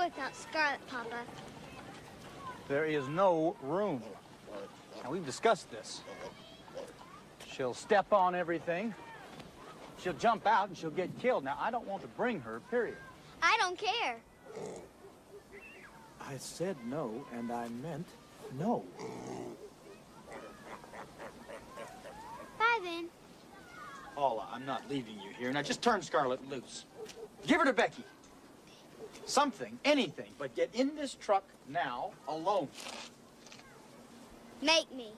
without Scarlet, Papa. There is no room. Now, we've discussed this. She'll step on everything. She'll jump out and she'll get killed. Now, I don't want to bring her, period. I don't care. I said no, and I meant no. Bye, then. Paula, I'm not leaving you here. Now, just turn Scarlet loose. Give her to Becky. Something, anything, but get in this truck now, alone. Make me.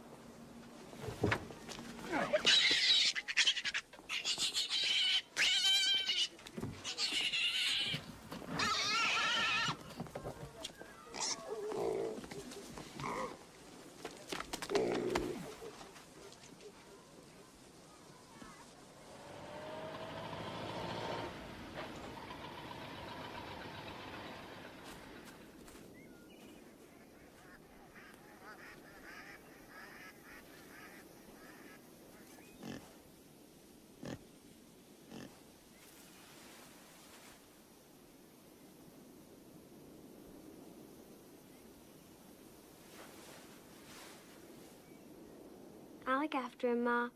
I'll look after him, Ma.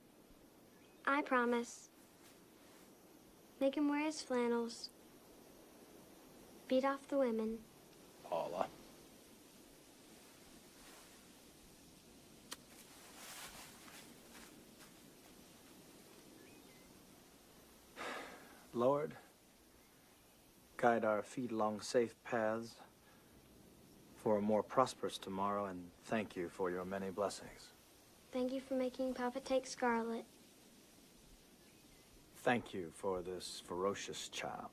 I promise. Make him wear his flannels. Beat off the women. Paula. Lord, guide our feet along safe paths for a more prosperous tomorrow, and thank you for your many blessings. Thank you for making Papa take Scarlet. Thank you for this ferocious child.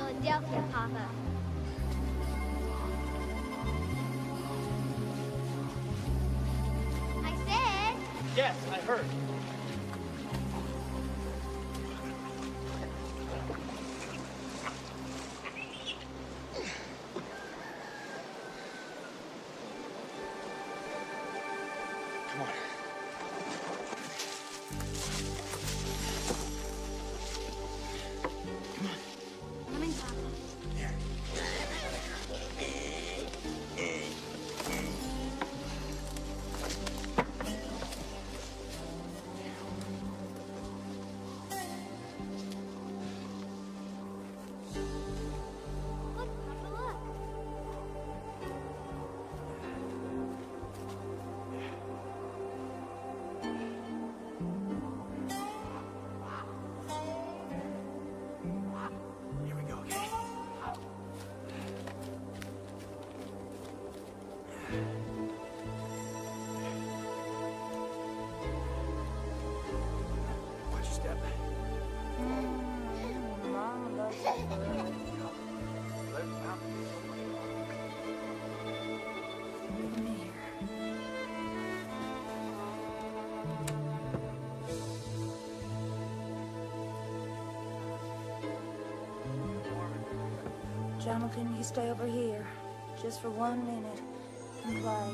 Philadelphia, Papa. I said... Yes, I heard. Come on. Coming, Papa. Jonathan, you stay over here just for 1 minute and play.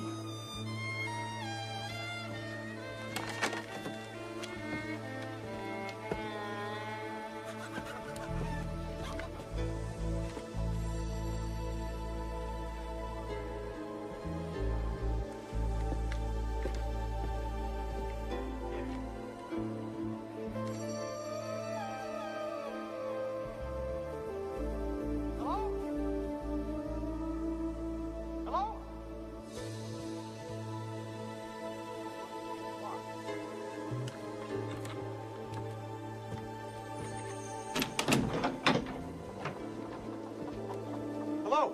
Hello.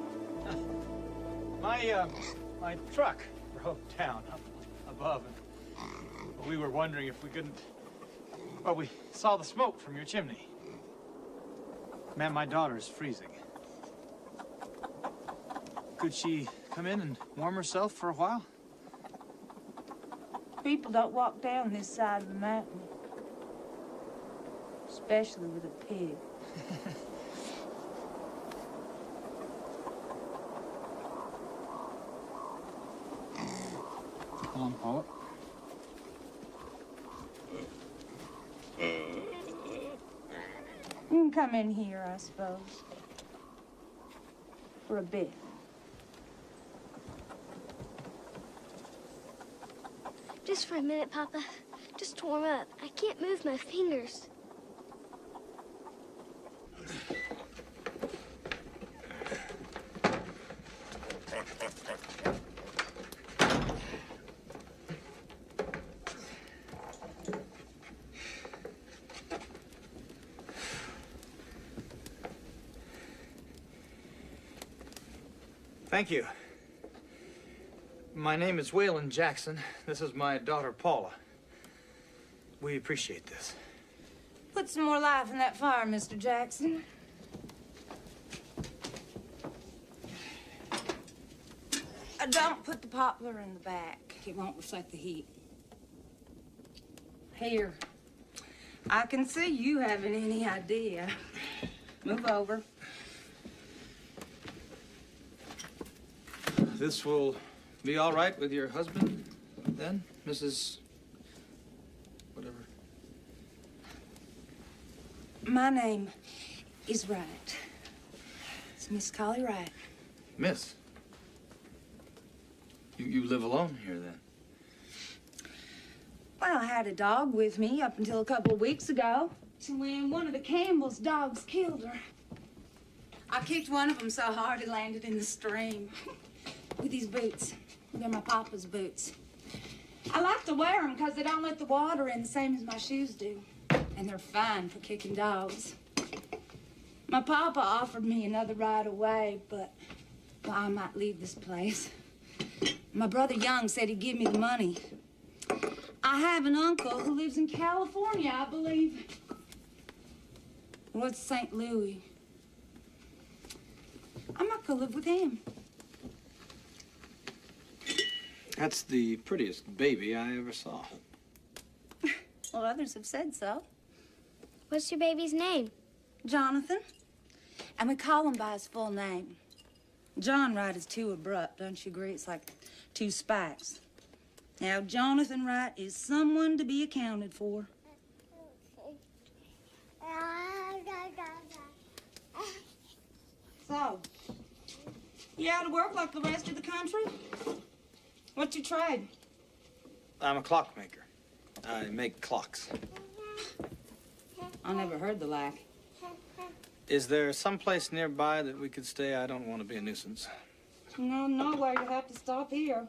My truck broke down up above, and we were wondering if we couldn't. Well, we saw the smoke from your chimney. Ma'am, my daughter's freezing. Could she come in and warm herself for a while? People don't walk down this side of the mountain. Especially with a pig. Come on, Paula. You can come in here, I suppose. For a bit. Just for a minute, Papa. Just to warm up. I can't move my fingers. Thank you. My name is Waylon Jackson. This is my daughter, Paula. We appreciate this. Put some more life in that fire, Mr. Jackson. Don't put the poplar in the back. It won't reflect the heat. Here. I can see you haven't any idea. Move over. This will be all right with your husband, then, Mrs. whatever? My name is Wright. It's Miss Collie Wright. Miss? You live alone here, then? Well, I had a dog with me up until a couple of weeks ago. So when one of the Campbell's dogs killed her, I kicked one of them so hard it landed in the stream. With these boots. They're my papa's boots. I like to wear them because they don't let the water in the same as my shoes do. And they're fine for kicking dogs. My papa offered me another ride away, but well, I might leave this place. My brother Young said he'd give me the money. I have an uncle who lives in California, I believe. What's St. Louis? I might go live with him. That's the prettiest baby I ever saw. Well, others have said so. What's your baby's name? Jonathan. And we call him by his full name. John Wright is too abrupt, don't you agree? It's like two spikes. Now, Jonathan Wright is someone to be accounted for. So, you out of work like the rest of the country? What's your trade? I'm a clockmaker. I make clocks. I never heard the like. Is there some place nearby that we could stay? I don't want to be a nuisance. No, nowhere. You have to stop here.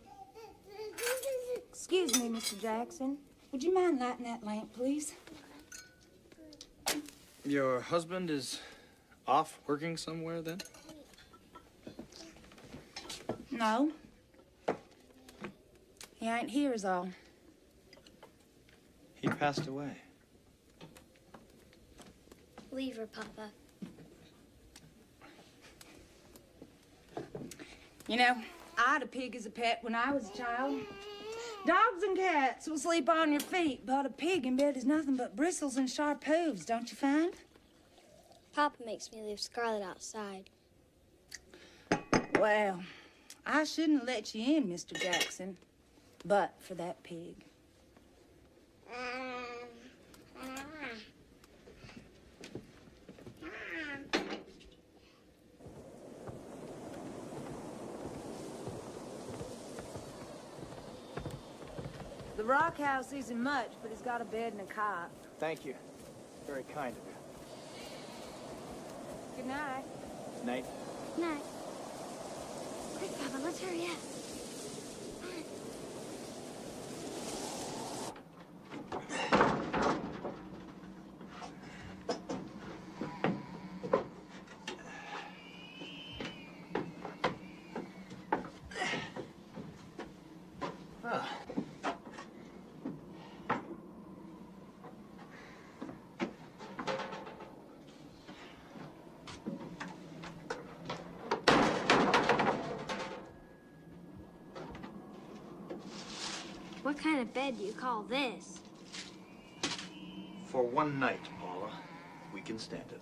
Excuse me, Mr. Jackson. Would you mind lighting that lamp, please? Your husband is off working somewhere, then? No. He ain't here is all. He passed away. Leave her, Papa. You know, I had a pig as a pet when I was a child. Dogs and cats will sleep on your feet, but a pig in bed is nothing but bristles and sharp hooves, don't you find? Papa makes me leave Scarlet outside. Well, I shouldn't have let you in, Mr. Jackson, but for that pig. The rock house isn't much, but it's got a bed and a cot. Thank you. Very kind of you. Good night. Night. Night. Quick, Papa, let's hurry up. What kind of bed do you call this? For one night, Paula, we can stand it.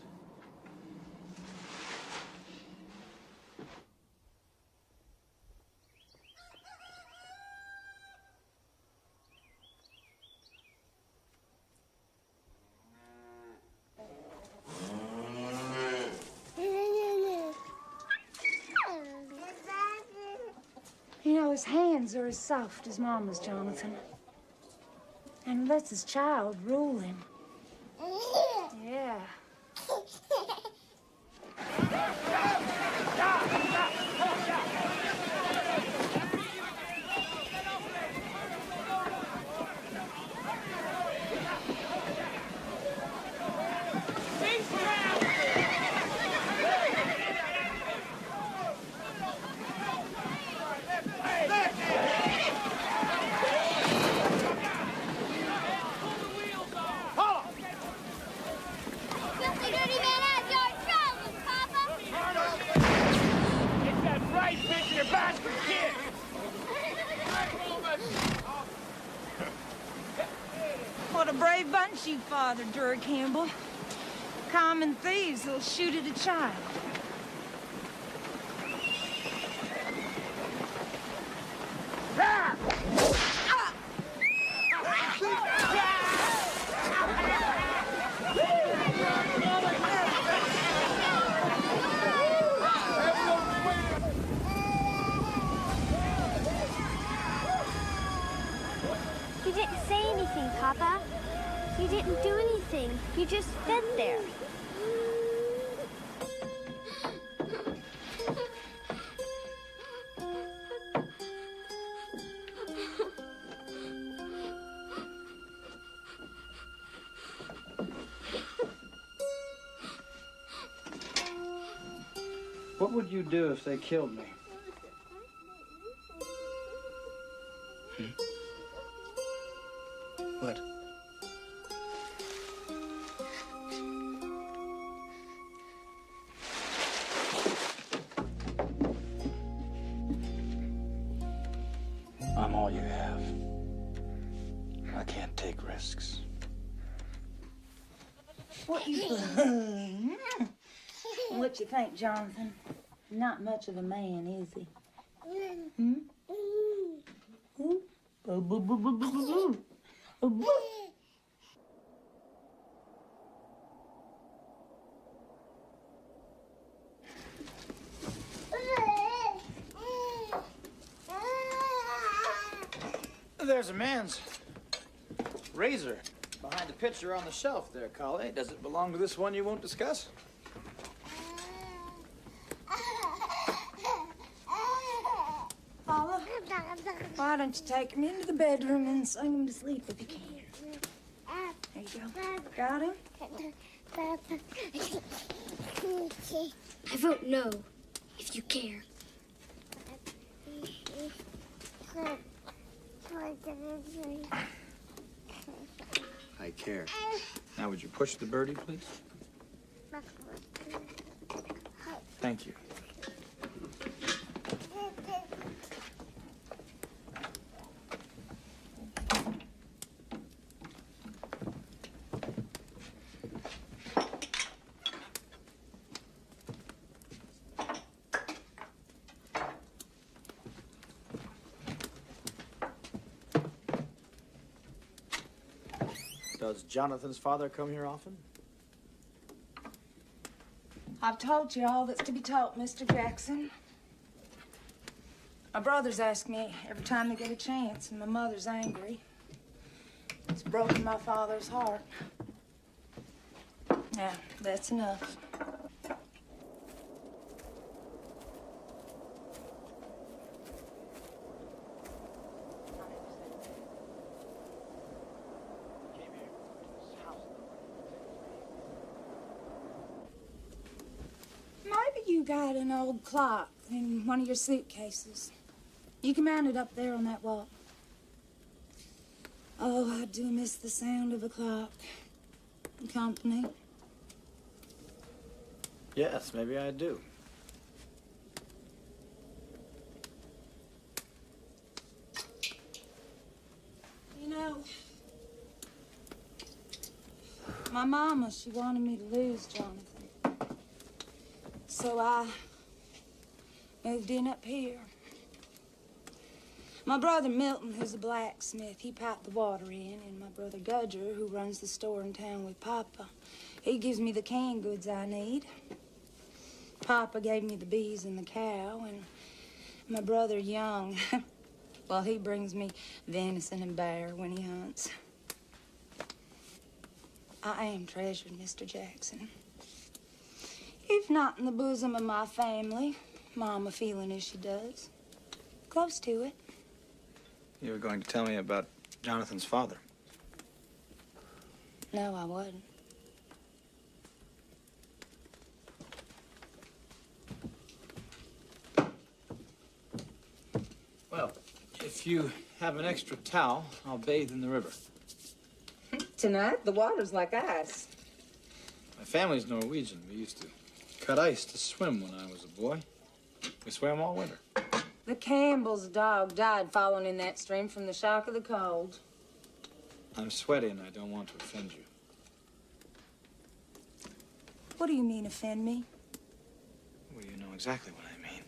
You know, his hands are as soft as Mama's, Jonathan. And lets his child rule him. Yeah. Filthy dirty man has your troubles, Papa. Get that right bitch in your basket, kid! What a brave bunch you fathered, Drury Campbell. Common thieves that'll shoot at a child. You didn't say anything, Papa. You didn't do anything. You just stood there. What would you do if they killed me? What? I'm all you have. I can't take risks. What you What you think, Jonathan? Not much of a man, is he? There's a man's razor behind the picture on the shelf there, Collie. Does it belong to this one you won't discuss? Paula, why don't you take him into the bedroom and sing him to sleep if you can? There you go. Got him? I vote no, if you care. I care. Now, would you push the birdie, please? Thank you. Does Jonathan's father come here often? I've told you all that's to be told, Mr. Jackson. My brothers ask me every time they get a chance, and my mother's angry. It's broken my father's heart. Now, that's enough. Maybe you got an old clock in one of your suitcases. You can mount it up there on that wall. Oh, I do miss the sound of a clock. Company. Yes, maybe I do. You know, my mama, she wanted me to lose Jonathan. So I moved in up here. My brother Milton, who's a blacksmith, he piped the water in, and my brother Gudger, who runs the store in town with Papa, he gives me the canned goods I need. Papa gave me the bees and the cow, and my brother Young, well, he brings me venison and bear when he hunts. I am treasured, Mr. Jackson. If not in the bosom of my family, Mama feeling as she does, close to it. You were going to tell me about Jonathan's father. No, I wasn't. Well, if you have an extra towel, I'll bathe in the river. Tonight, the water's like ice. My family's Norwegian. We used to cut ice to swim when I was a boy. We swam all winter. The Campbell's dog died falling in that stream from the shock of the cold. I'm sweaty and I don't want to offend you. What do you mean, offend me? Well, you know exactly what I mean.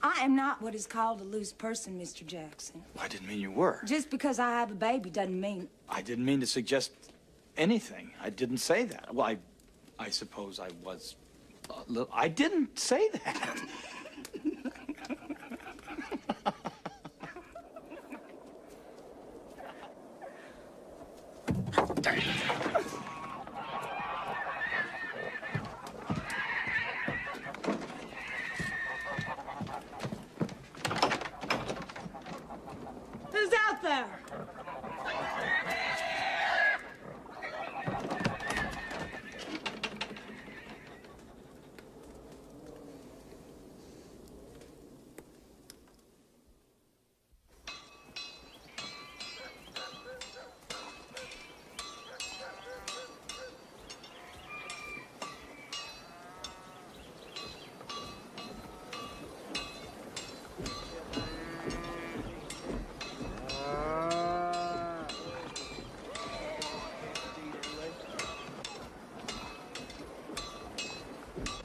I am not what is called a loose person, Mr. Jackson. Well, I didn't mean you were. Just because I have a baby doesn't mean... I didn't mean to suggest anything. I didn't say that. Well, I suppose I was a little... I didn't say that. Who's out there?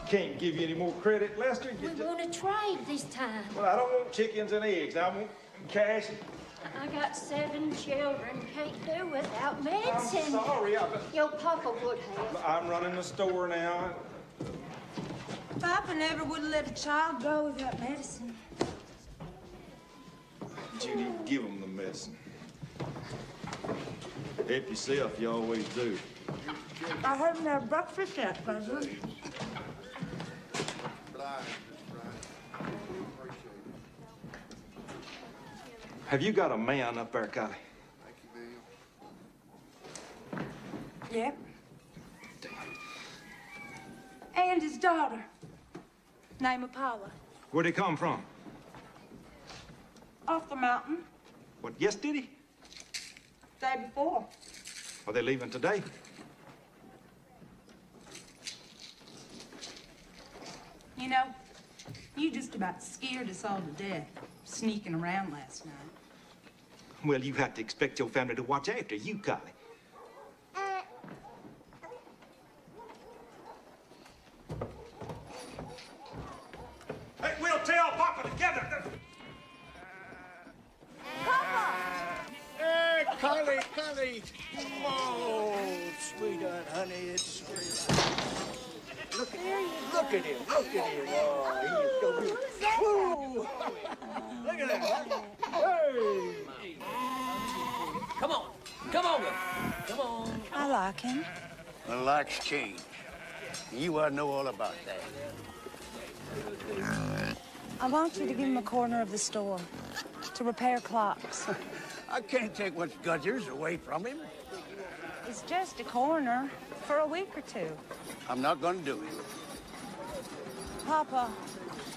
Can't give you any more credit, Lester. We want to trade this time. Well, I don't want chickens and eggs. I want cash. I got 7 children. Can't do without medicine. I'm sorry. Your papa would have. I'm running the store now. Papa never would have let a child go without medicine. Judy, give them the medicine. Help yourself, you always do. I haven't had breakfast yet, President. Have you got a man up there, Kylie? Yep. And his daughter. Name of Paula. Where'd he come from? Off the mountain. What, yes, did he? Day before. Are they leaving today? You know, you just about scared us all to death, sneaking around last night. Well, you have to expect your family to watch after you, Kylie. Hey, we'll tell Papa together. Hey, Kylie, come on. Look at him. Look at him. Oh, he is so beautiful. Woo! Look at that. Hey! Come on. Come on, come on. I like him. The likes change. You ought to know all about that. I want you to give him a corner of the store to repair clocks. I can't take what's Gudger's away from him. It's just a corner for a week or two. I'm not gonna do it. Papa,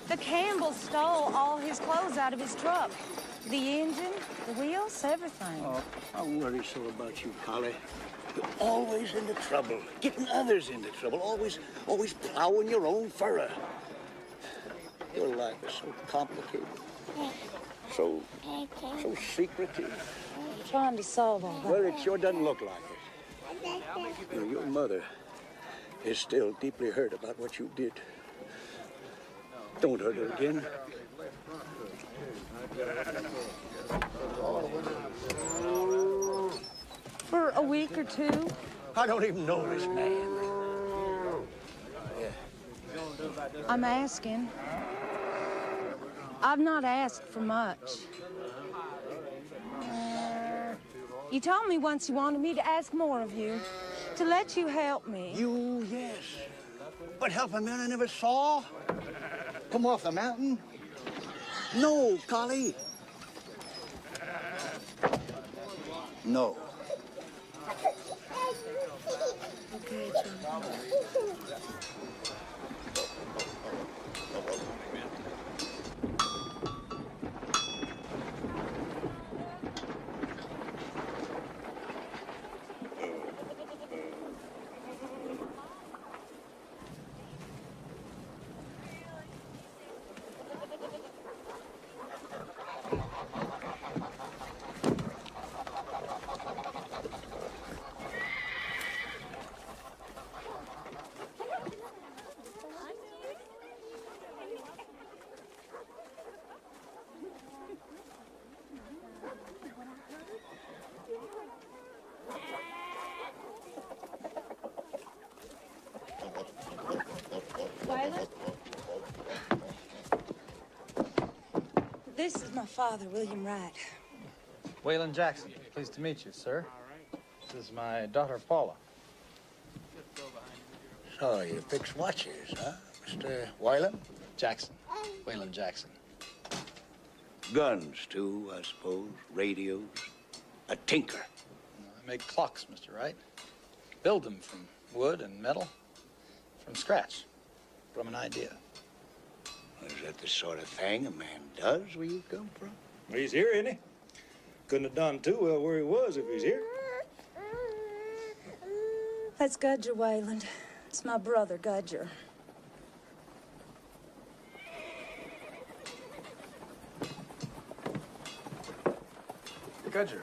the Campbells stole all his clothes out of his truck. The engine, the wheels, everything. Oh, I worry so about you, Polly. You're always into trouble, getting others into trouble, always plowing your own furrow. Your life is so complicated, so secretive. I'm trying to solve all that. Well, it sure doesn't look like it. You know, your mother is still deeply hurt about what you did. Don't hurt her again. For a week or two? I don't even know this man. I'm asking. I've not asked for much. You told me once you wanted me to ask more of you, to let you help me. You, yes. But help a man I never saw? Come off the mountain? No, Polly. No. Okay, John. This is my father, William Wright. Waylon Jackson, pleased to meet you, sir. This is my daughter, Paula. So you fix watches, huh, Mr. Wyland? Jackson. Waylon Jackson. Guns, too, I suppose. Radios. A tinker. I make clocks, Mr. Wright. Build them from wood and metal, from scratch, from an idea. Is that the sort of thing a man does where you come from? He's here, isn't he? Couldn't have done too well where he was if he's here. That's Gudger Wayland. It's my brother, Gudger. Gudger.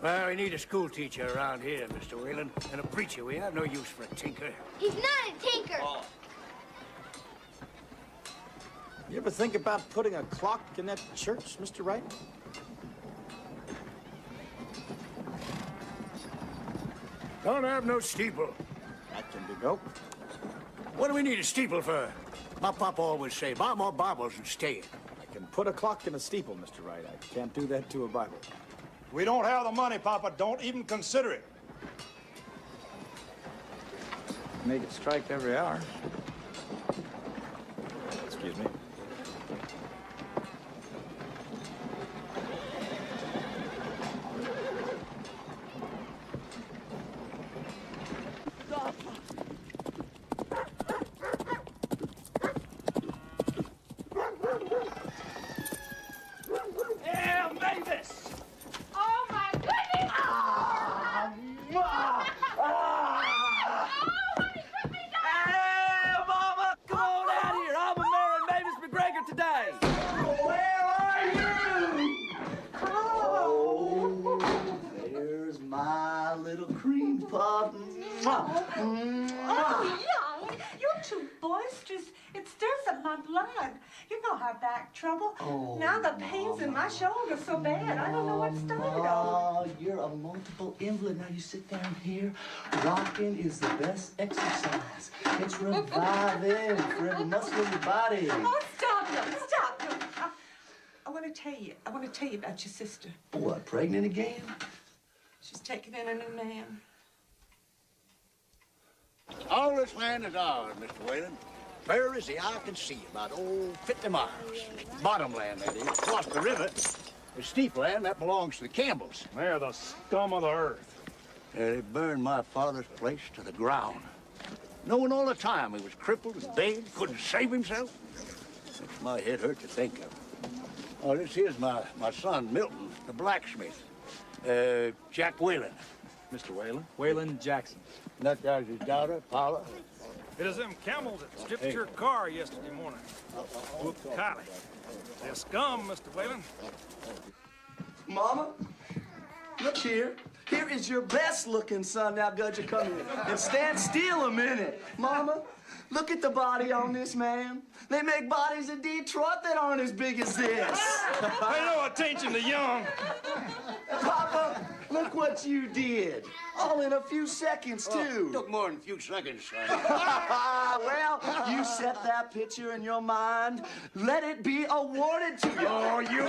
Well, we need a school teacher around here, Mr. Whalen. And a preacher. We have no use for a tinker. He's not a tinker. You ever think about putting a clock in that church, Mr. Wright? Don't have no steeple. That can be built. What do we need a steeple for? My papa always say, buy more Bibles and stay it. I can put a clock in a steeple, Mr. Wright. I can't do that to a Bible. We don't have the money, Papa. Don't even consider it. Make it strike every hour. Excuse me. Yeah, Mavis! Oh, my goodness! Hey, Mama, come on out here. I'm a married Mavis. boisterous. It stirs up my blood. You know I have back trouble. Oh, now the pains in my shoulder so bad. I don't know what started all. Oh, you're a multiple invalid. Now you sit down here. Rocking is the best exercise. It's reviving for every muscle in your body. Oh, stop them. Stop them. I want to tell you. I want to tell you about your sister. What, pregnant again? She's taking in a new man. All this land is ours, Mr. Whalen. Fair as the eye can see, about 50 miles. Bottom land, that is. Across the river, the steep land, that belongs to the Campbells. They're the scum of the earth. They burned my father's place to the ground. Knowing all the time he was crippled and begged, couldn't save himself. Makes my head hurt to think of. Oh, this here's my son, Milton, the blacksmith. Jack Whalen. Mr. Whalen? Whalen Jackson. And that guy's his daughter, Paula. It is them camels that stripped your car yesterday morning. Whooped Kylie. They're scum, Mr. Whalen. Mama, look here. Here is your best-looking son. Now, Gudger, come here and stand still a minute. Mama, look at the body on this man. They make bodies in Detroit that aren't as big as this. Pay no attention to young. Papa, look what you did. All in a few seconds, too. Took more than a few seconds, son. Well, you set that picture in your mind. Let it be awarded to you. Oh, you.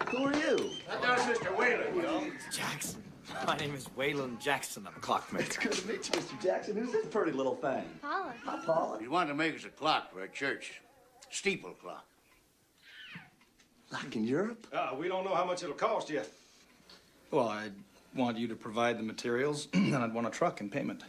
Who are you? That's Mr. Whalen, you know. Jackson. My name is Whalen Jackson. I'm a clockmaker. It's good to meet you, Mr. Jackson. Who's this pretty little thing? Paula. Hi, Paula. We wanted to make us a clock for a church. Steeple clock. Like in Europe? We don't know how much it'll cost yet. Well, I want you to provide the materials, and I'd want a truck in payment.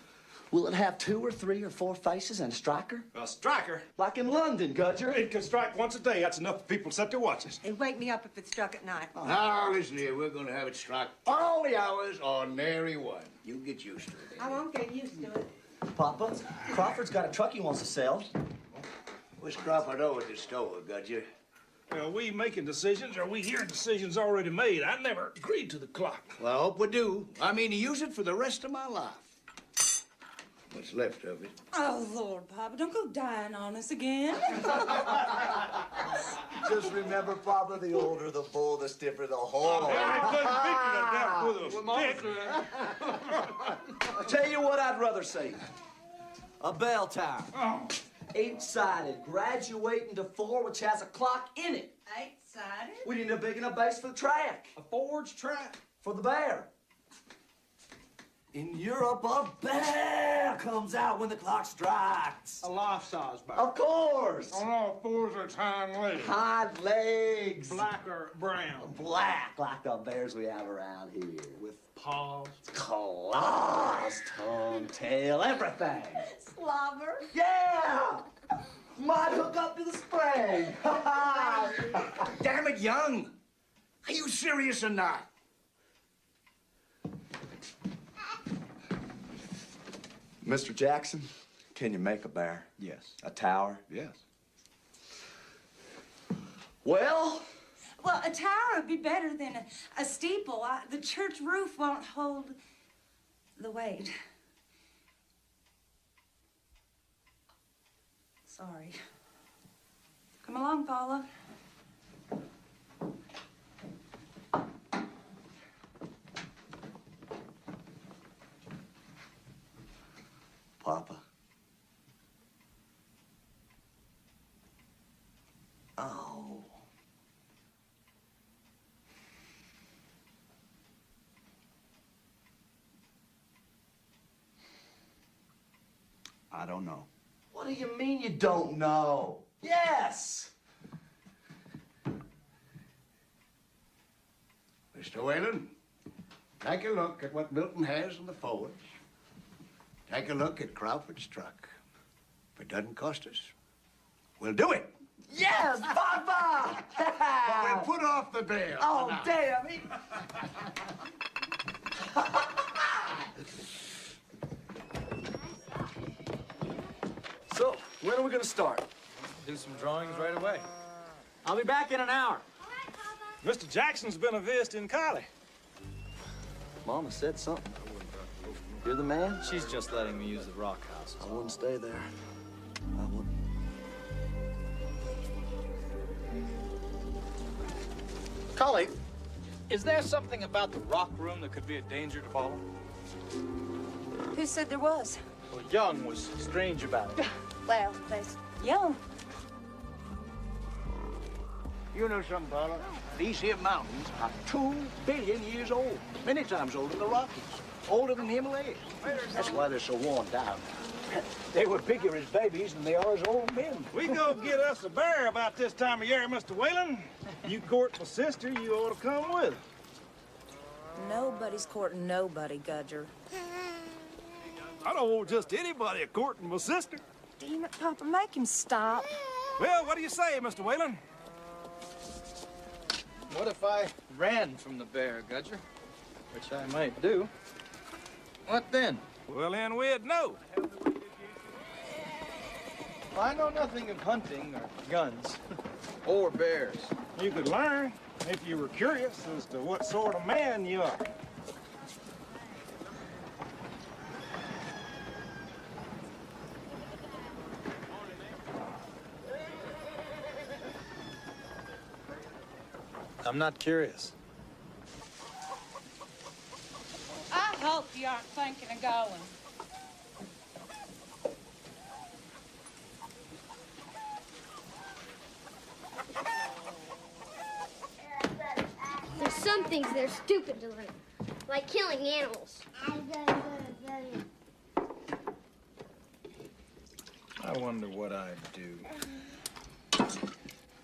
Will it have 2 or 3 or 4 faces and a striker? A striker? Like in London, Gudger. It can strike once a day. That's enough for people to set their watches. And wake me up if it's struck at night. Now, listen here. We're going to have it strike all the hours on nary one. You get used to it. I won't get used to it. Papa, Crawford's got a truck he wants to sell. What's Crawford over at the store, Gudger? Are we making decisions, or are we hearing decisions already made? I never agreed to the clock. Well, I hope we do. I mean to use it for the rest of my life. What's left of it. Oh, Lord, Papa, don't go dying on us again. Just remember, Papa, the older the bull, the stiffer the hole. I'll tell you what I'd rather see. A bell tower. Oh. 8-sided, graduating to 4, which has a clock in it. 8-sided? We need a big enough base for the track. A forged track. For the bear. In Europe, a bear comes out when the clock strikes. A life-size bear. Of course. On all fours, its hind legs. Hind legs. Black or brown? Black, like the bears we have around here. With paws. Claws, tongue, tail, everything. Slobber. Yeah! Might hook up to the spring. Damn it, Young. Are you serious or not? Mr. Jackson, can you make a bear? Yes. A tower? Yes. Well, Well, a tower would be better than a steeple. The church roof won't hold the weight. Sorry. Come along, Paula. Papa. Oh. I don't know. What do you mean you don't know? Yes! Mr. Whalen, take a look at what Milton has in the forge. Take a look at Crawford's truck. If it doesn't cost us, we'll do it. Yes, Papa! But we'll put off the bail. Oh, damn. So, when are we gonna start? Do some drawings right away. I'll be back in an hour. Mr. Jackson's been a visiting Kylie. Mama said something. You're the man? She's just letting me use the rock house. I wouldn't stay there. I wouldn't. Collie, is there something about the rock room that could be a danger to Paula? Who said there was? Well, Young was strange about it. Well, that's Young. You know something, Paula? These here mountains are 2 billion years old. Many times older than the Rockies. Older than the Himalayas. That's why they're so worn down. They were bigger as babies than they are as old men. We go get us a bear about this time of year, Mr. Whalen. You court my sister, you ought to come with. Nobody's courting nobody, Gudger. I don't want just anybody courting my sister. Damn it, Papa, make him stop. Well, what do you say, Mr. Whalen? What if I ran from the bear, Gudger? Which I might do. What then? Well, then we'd know. I know nothing of hunting or guns or bears. You could learn if you were curious as to what sort of man you are. I'm not curious. I hope you aren't thinking of going. There's some things that are stupid to learn, like killing animals. I wonder what I'd do.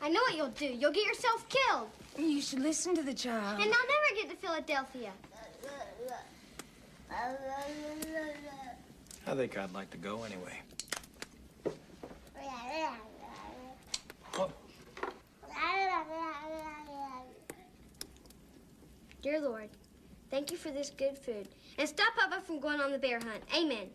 I know what you'll do. You'll get yourself killed. You should listen to the child. And I'll never get to Philadelphia. I think I'd like to go anyway. Dear Lord, thank you for this good food. And stop Papa from going on the bear hunt. Amen.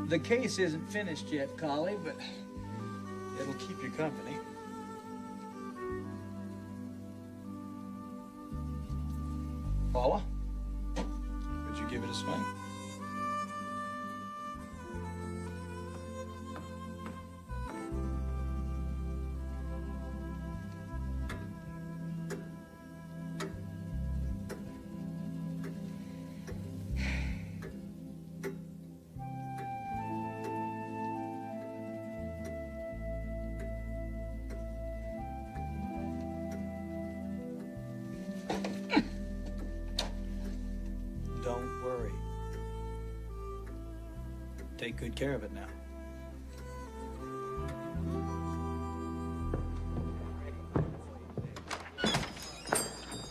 The case isn't finished yet, Collie, but it'll keep you company. Paula, would you give it a swing? Don't worry. Take good care of it now.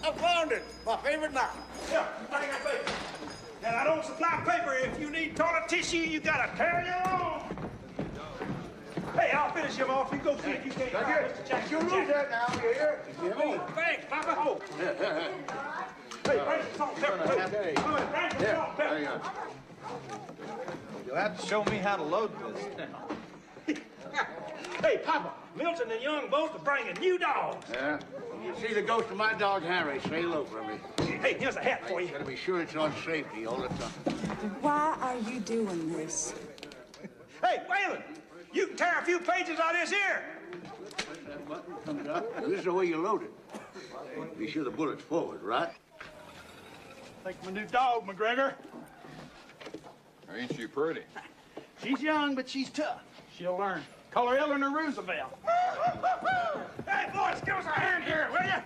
I found it! My favorite novel. Yeah, bring that paper. And I don't supply paper. If you need toilet tissue, you gotta carry your own. Hey, I'll finish him off. You go see if you can't find Mr. Jackson. You lose that now, you hear? Oh, thanks, Papa. Oh. Hey, bring some salt and pepper, too. Okay. Come on, bring some salt and pepper. You'll have to show me how to load this now. Hey, Papa, Milton and Young both are bringing new dogs. Yeah? You see the ghost of my dog, Harry, say hello for me. Hey, here's a hat for you. Gotta be sure it's on safety all the time. Why are you doing this? Hey, Waylon, you can tear a few pages out of this here. That button comes up. This is the way you load it. Be sure the bullet's forward, right? Take my new dog, McGregor. Ain't she pretty? She's young, but she's tough. She'll learn. Call her Eleanor Roosevelt. Hey, boys, give us a hand here, will you?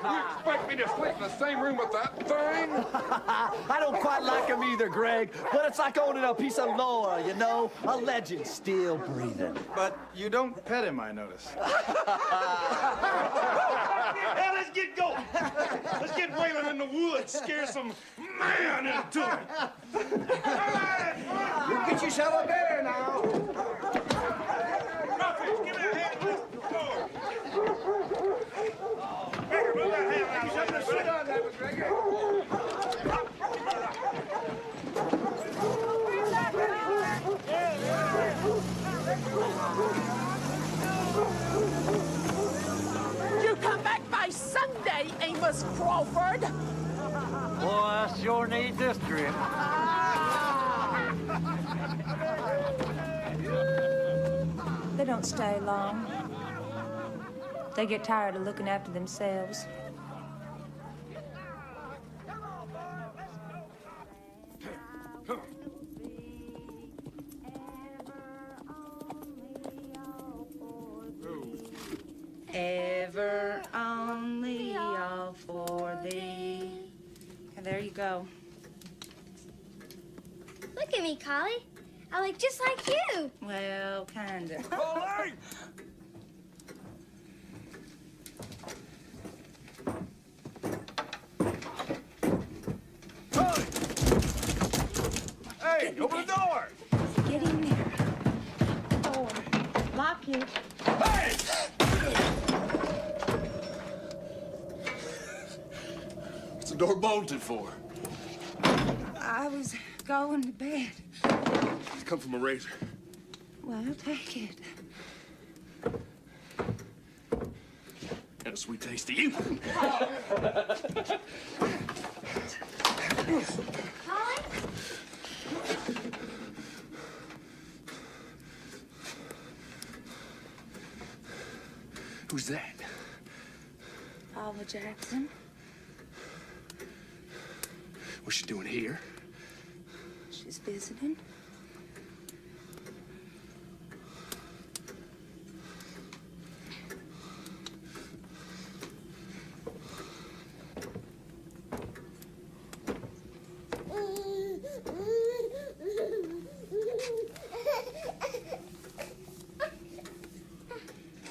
You expect me me to sleep in the same room with that thing? I don't quite like him either, Greg, but it's like owning a piece of lore, you know? A legend still breathing. But you don't pet him, I notice. Hell, let's get going. Let's get wailing in the woods, scare some man into it. You get yourself a bear now. Crawfish, give me a hand and lift the floor. Gregor, move that hand out. Something to sit on that with Gregor. You come back by Sunday, Amos Crawford. Boy, I sure need this trip. They don't stay long. They get tired of looking after themselves. Ever only all for thee. And there you go. Look at me, Collie. I look just like you. Well, kinda. Collie! Hey, open the door! Get in there. Door. Lock it. Hey! What's the door bolted for? I was going to bed. It's come from a razor. Well, take it. And a sweet taste of you. Collie? Who's that? Oliver Jackson. What's she doing here? She's visiting.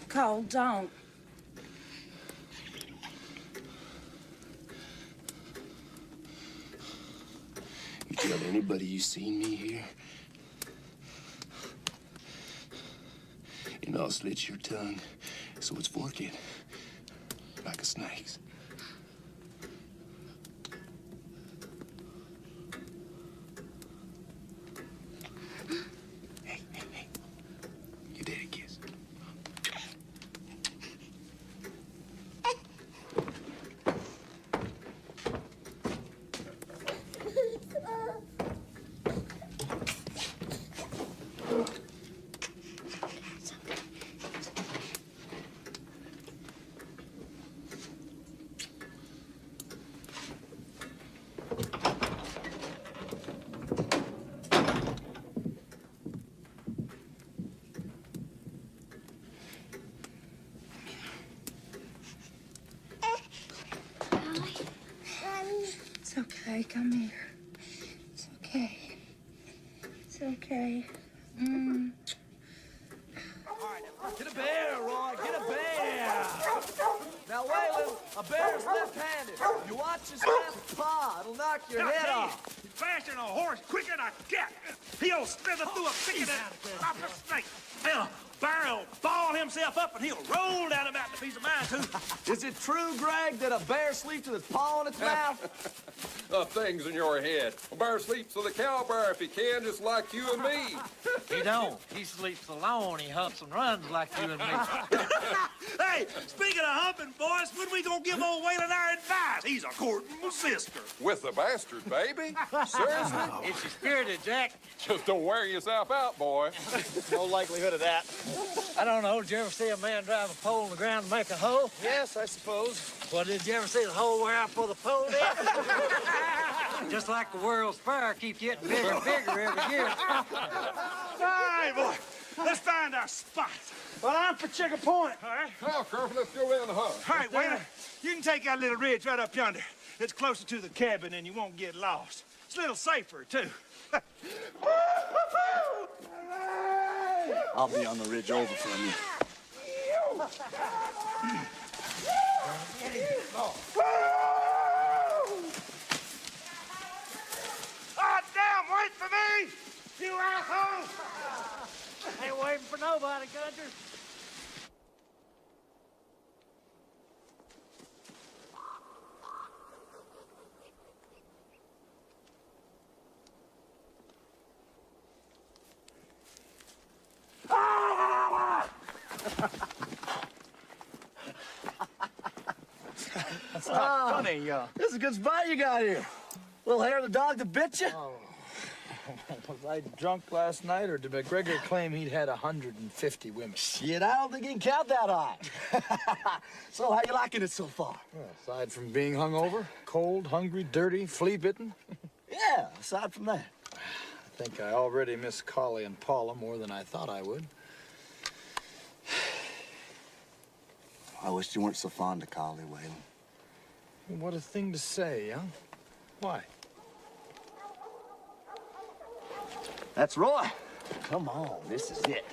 Cole, don't. You tell anybody you seen me here, and I'll slit your tongue so it's forked like a snake's. Hey, hey, hey. Your daddy kiss. It's okay. Come here. It's okay. It's okay. Get a bear, Roy. Get a bear. Now, Waylon, a bear's left-handed. You watch his left paw. It'll knock your head off. He's faster than a horse, quicker than a cat. He'll slither through a thicket and stop a snake. Hell, Bear will ball himself up and he'll roll down about the piece of mine, too. Is it true, Greg, that a bear sleeps with its paw in its mouth? Things in your head. A bear sleeps with a cow bear if he can, just like you and me. He don't. He sleeps alone. He humps and runs like you and me. Hey, speaking of humping, boys, when we gonna give old Waylon our advice? He's a courting my sister. With the bastard, baby? Seriously? It's your spirited, Jack. Just don't wear yourself out, boy. No likelihood of that. I don't know. Did you ever see a man drive a pole in the ground and make a hole? Yes, I suppose. Well, did you ever see the hole where I pull the pole in? Just like the World's Fair keeps getting bigger and bigger every year. Hey, boy. Let's find our spot. Well, I'm for Chicken Point. All right. Now, Curly, let's go around the hunt. All right, Wayne. You can take that little ridge right up yonder. It's closer to the cabin and you won't get lost. It's a little safer, too. I'll be on the ridge over from you. Oh, damn, wait for me, you assholes! Ain't waiting for nobody, Gunter. That's not funny, This is a good spot you got here. Little hair of the dog that bit you? Oh. Was I drunk last night, or did McGregor claim he'd had 150 women? Shit, I don't think he can count that high. So, how you liking it so far? Well, aside from being hungover, cold, hungry, dirty, flea-bitten. Yeah, aside from that. I think I already miss Collie and Paula more than I thought I would. I wish you weren't so fond of Collie, Waylon. What a thing to say, huh? Why? That's Roy. Come on, this is it.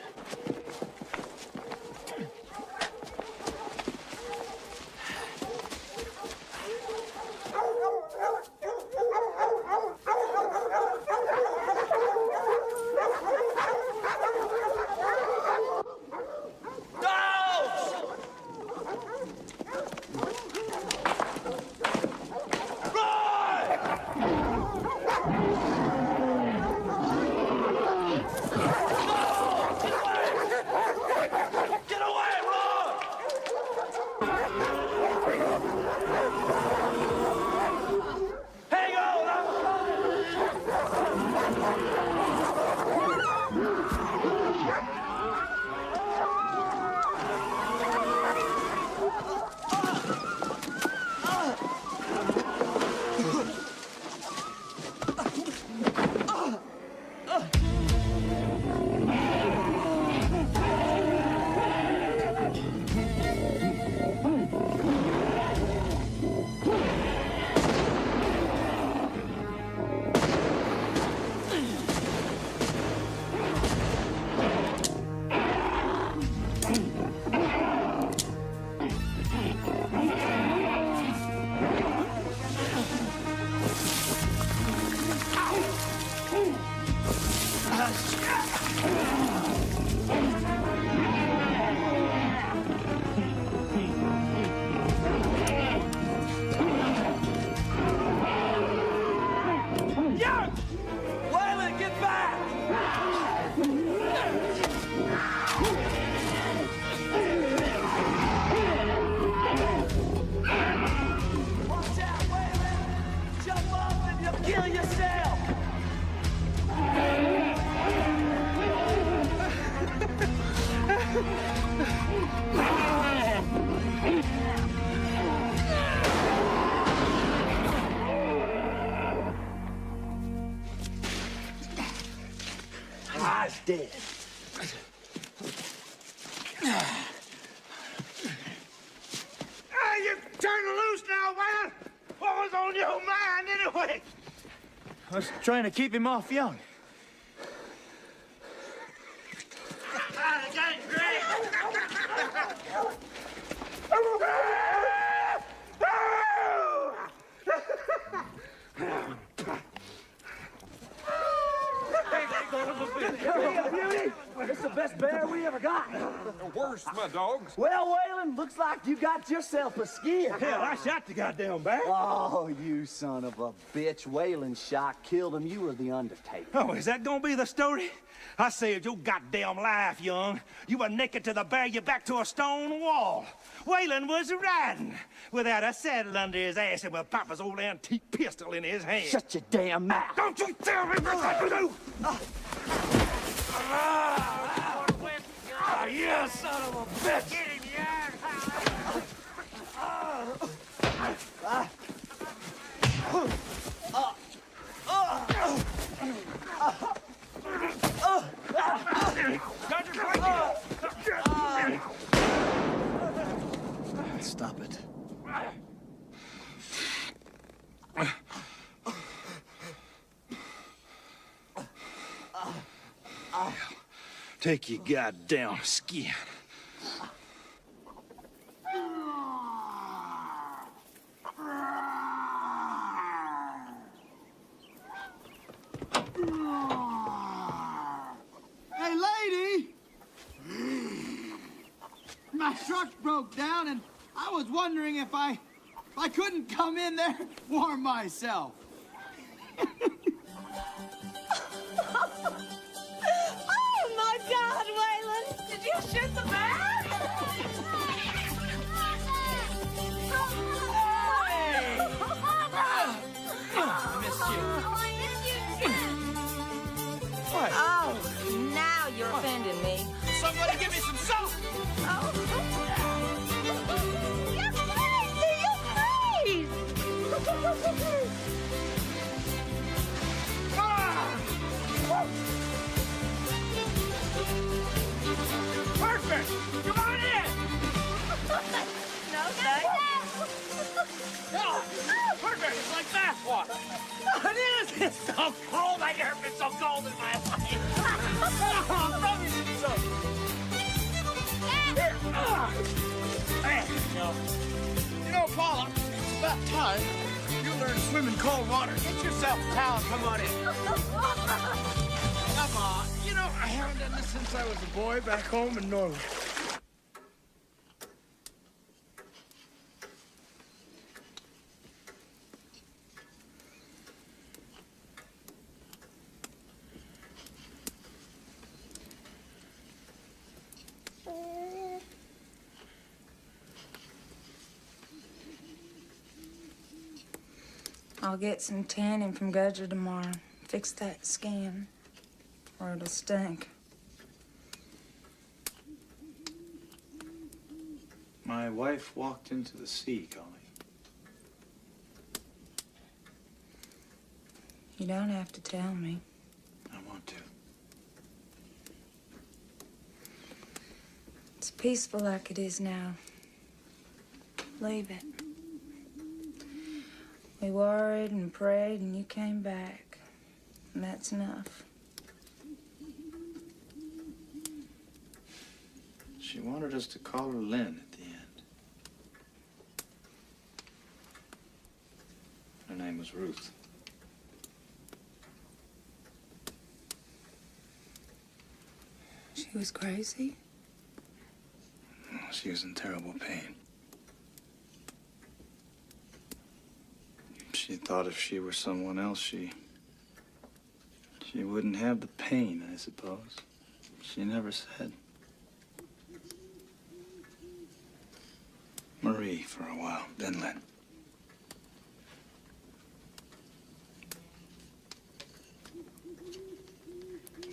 Dead. Hey, you turn loose now, Wayne! What was on your mind, anyway? I was trying to keep him off young. The game's It's the best bear we ever got. Worse, my dogs. Well, Waylon, looks like you got yourself a skin. Hell, I shot the goddamn bear. Oh, you son of a bitch. Waylon shot, killed him. You were the Undertaker. Oh, is that gonna be the story? I saved your goddamn life, young. You were naked to the bear, you back to a stone wall. Waylon was riding without a saddle under his ass and with Papa's old antique pistol in his hand. Shut your damn mouth. Don't you tell me what to do! You son of a bitch! Get him, Take your goddamn skin. Hey, lady! My truck broke down, and I was wondering if I couldn't come in there and warm myself. Oh, my God, Waylon! Did you shoot the bear? Hey! I missed you. What? Oh, now you're offending me. Somebody give me some soap! Perfect! Come on in! No, thanks. Oh, perfect! It's like bathwater. It is! It's so cold! I never been so cold in my life. Oh, throw me some soap. Here. There you go. You know, Paula, it's about time you learn to swim in cold water. Get yourself a towel and come on in. Come on. You know, I haven't done this since I was a boy back home in Norway. I'll get some tanning from Gudger tomorrow. Fix that skin, or it'll stink. My wife walked into the sea, Collie. You don't have to tell me. I want to. It's peaceful like it is now. Leave it. We worried and prayed, and you came back. And that's enough. She wanted us to call her Lynn at the end. Her name was Ruth. She was crazy? She was in terrible pain. She thought if she were someone else, she wouldn't have the pain, I suppose. She never said. Marie for a while, then Lynn.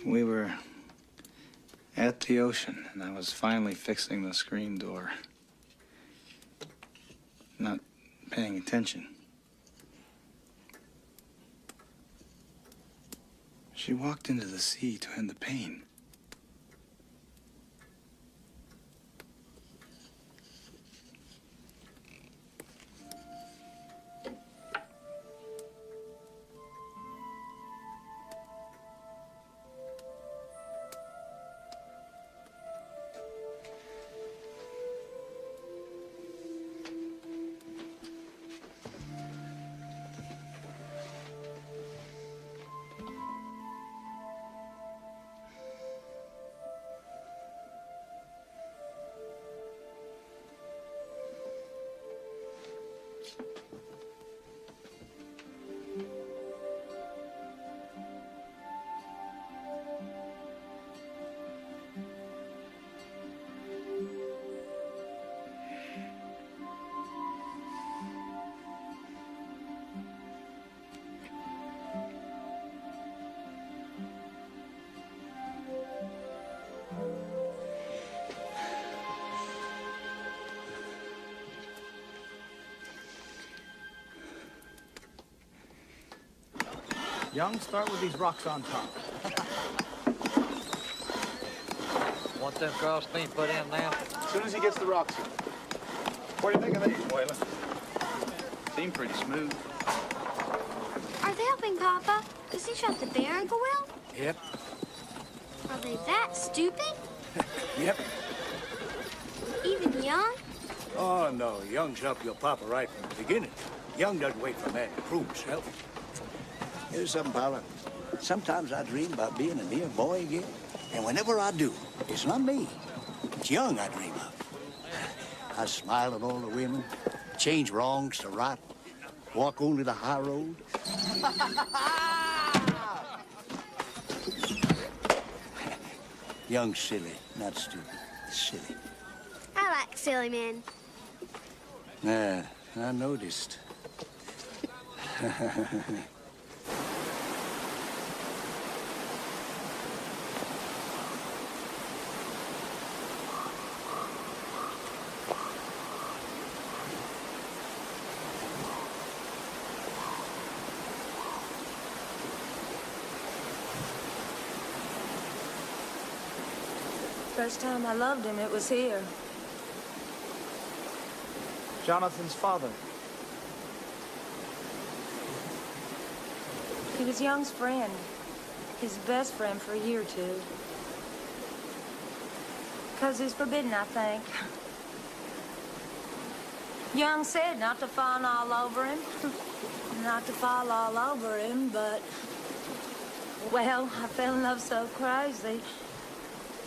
We were at the ocean, and I was finally fixing the screen door. Not paying attention. She walked into the sea to end the pain. Young, start with these rocks on top. Want them cross being put in now? As soon as he gets the rocks in. What do you think of these, Waylon? Seem pretty smooth. Are they helping Papa? Does he shot the bear, Uncle Will? Yep. Are they that stupid? Yep. Even young? Oh, no. Young's up your papa right from the beginning. Young doesn't wait for a man to prove himself. Here's something, Paula. Sometimes I dream about being a mere boy again. And whenever I do, it's not me. It's Young I dream of. I smile at all the women, change wrongs to right, walk only the high road. Young's silly, not stupid. Silly. I like silly men. Yeah, I noticed. First time I loved him, it was here. Jonathan's father. He was Young's friend. His best friend for a year or two. 'Cause he's forbidden, I think. Young said not to fawn all over him. Not to fall all over him, but... Well, I fell in love so crazy.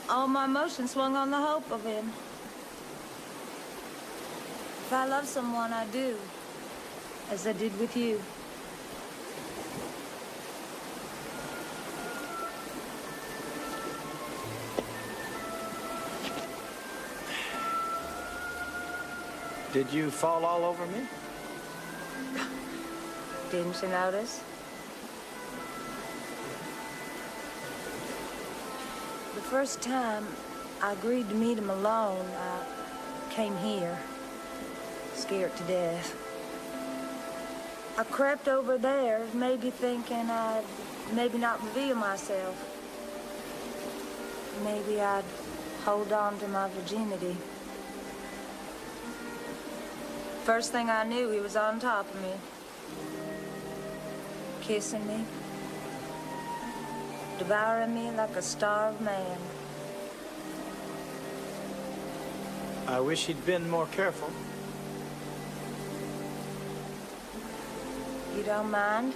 All my emotions swung on the hope of him. If I love someone, I do. As I did with you. Did you fall all over me? Didn't you notice? The first time I agreed to meet him alone, I came here, scared to death. I crept over there, maybe thinking I'd maybe not reveal myself. Maybe I'd hold on to my virginity. First thing I knew, he was on top of me, kissing me, devouring me like a starved man. I wish he'd been more careful. You don't mind?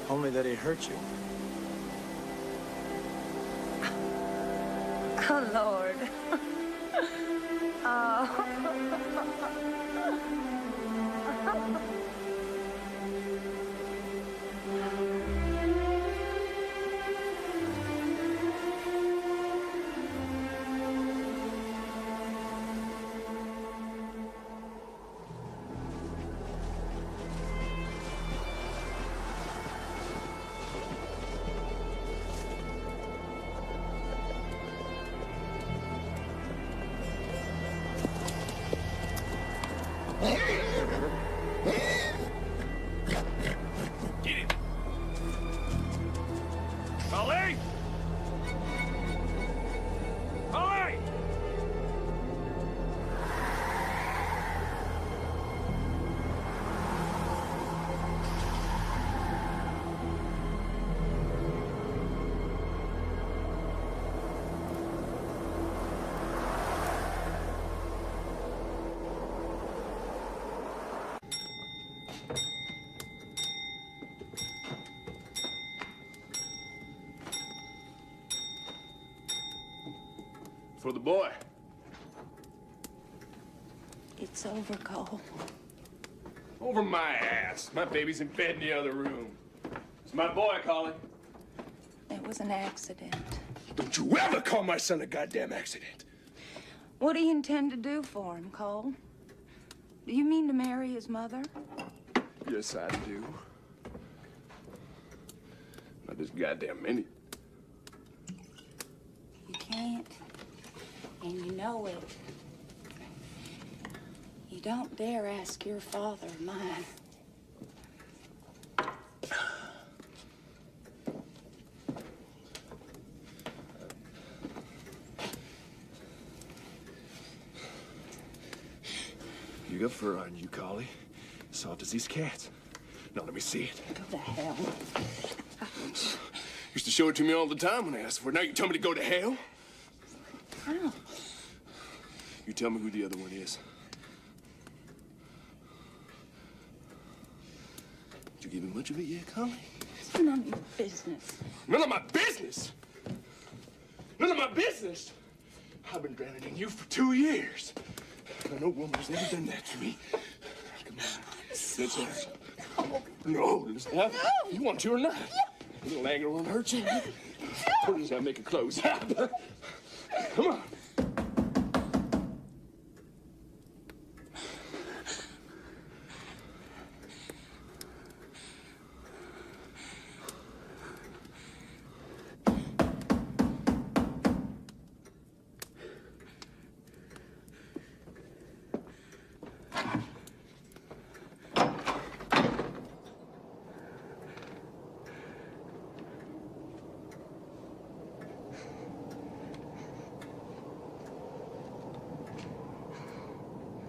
Only that he hurt you. Oh, Lord. Oh. For the boy. It's over, Cole. Over my ass. My baby's in bed in the other room. It's my boy, Collie. It was an accident. Don't you ever call my son a goddamn accident. What do you intend to do for him, Cole? Do you mean to marry his mother? Yes, I do. Not this goddamn minute. You can't. And you know it. You don't dare ask your father or mine. You got fur on you, Collie. Soft as these cats. Now let me see it. Go to hell. Used to show it to me all the time when I ask for it. Now you tell me to go to hell? How? You tell me who the other one is. Did you give me much of it yet, Collie? It's none of your business. None of my business? None of my business? I've been drowning in you for 2 years. And no woman's never done that to me. Come on. Let's have some. No, let's have it. You want to or not? A little anger won't hurt you. What does that make it close? Come on.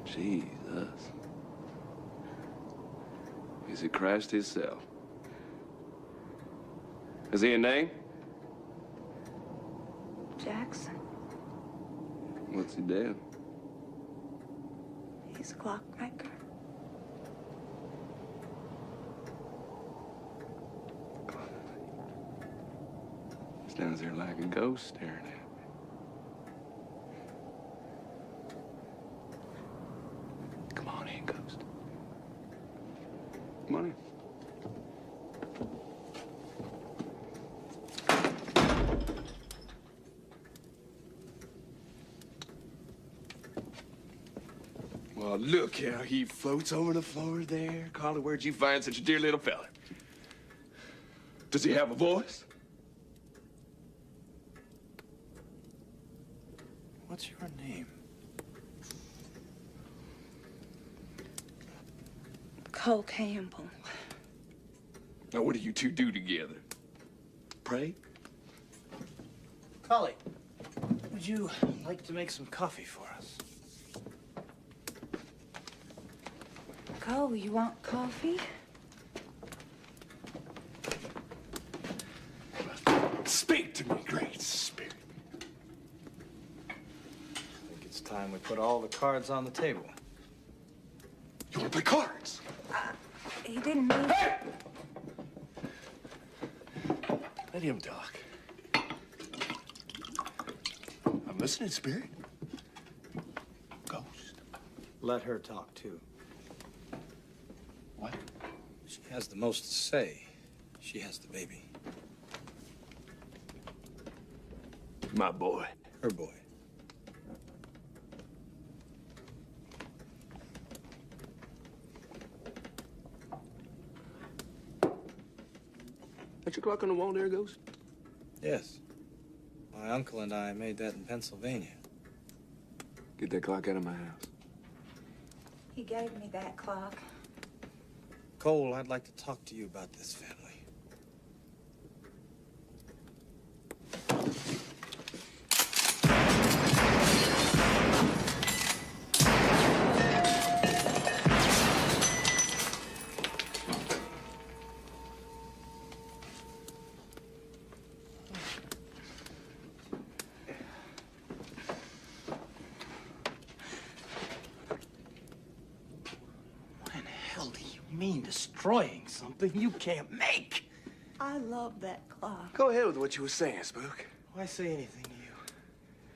Jesus. Is it Christ himself? Is he a name? Jackson. What's he do? He's a clockmaker. Stands there like a ghost staring at me. Come on in, ghost. Come on in. Well, look how he floats over the floor there. Carly, where'd you find such a dear little fella? Does he have a voice? What's your name? Cole Campbell. Now, what do you two do together? Pray? Collie, would you like to make some coffee for us? Cole, you want coffee? Speak to me, Great Spirit. I think it's time we put all the cards on the table. You want to play cards? He didn't mean... Hey! Let him talk. I'm listening, Spirit. Ghost. Let her talk, too. What? She has the most to say. She has the baby. My boy. Her boy. That's your clock on the wall there, Ghost? Yes. My uncle and I made that in Pennsylvania. Get that clock out of my house. He gave me that clock. Cole, I'd like to talk to you about this family. Mean destroying something you can't make. I love that clock. Go ahead with what you were saying, Spook. Why say anything to you?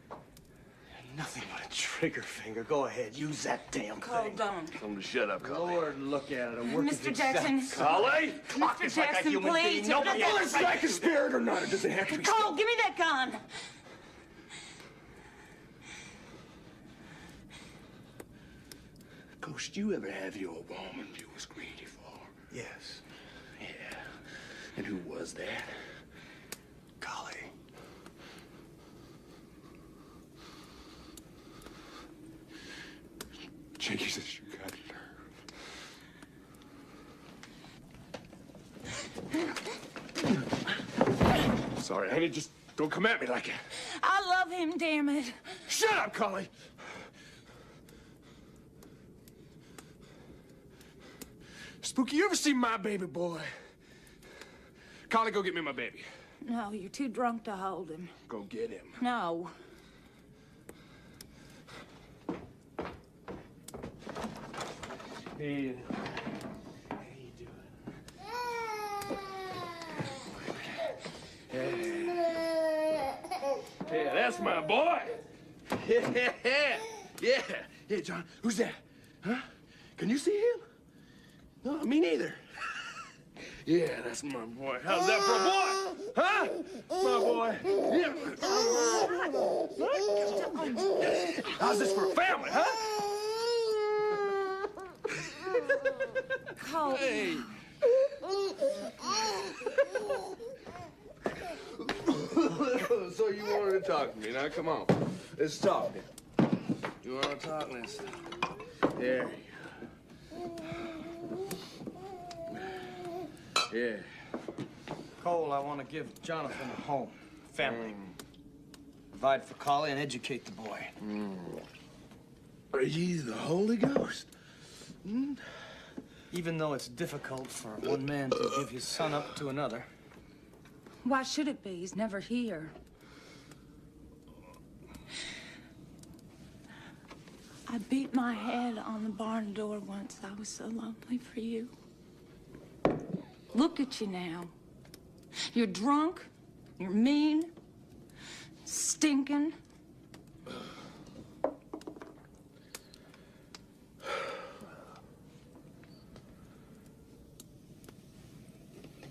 You're nothing but a trigger finger. Go ahead, use that damn Cole, thing. don't. Tell him to shut up, Collie. Lord, look at it. A work Mr. of Jackson. exact- Collie! Clock Mr. is like a Jackson, human please. being. Nobody Mr. else Whether it's like a spirit or not, it doesn't have to be Cole, still. give me that gun. Ghost, you ever have your woman you was greedy for? Yes. Yeah. And who was that? Golly. Jesus, you got nerve. Sorry, honey, just don't come at me like that. I love him, damn it. Shut up, Collie! Spooky, you ever seen my baby boy? Collie, go get me my baby. No, you're too drunk to hold him. Go get him. No. Hey. Yeah, that's my boy. Yeah. Hey, John, who's that? Huh? Can you see him? No, me neither. Yeah, that's my boy. How's that for a boy? Huh? My boy. Yeah. How's this for a family, huh? Cole. Hey. So you wanted to talk to me. Now, come on. Let's talk. You want to talk? Let's talk. There you go. Yeah. Cole, I want to give Jonathan a home, family. Provide for Collie and educate the boy. Are ye the Holy Ghost? Even though it's difficult for one man to give his son up to another. Why should it be? He's never here. I beat my head on the barn door once. I was so lonely for you. Look at you now. You're drunk, you're mean, stinking.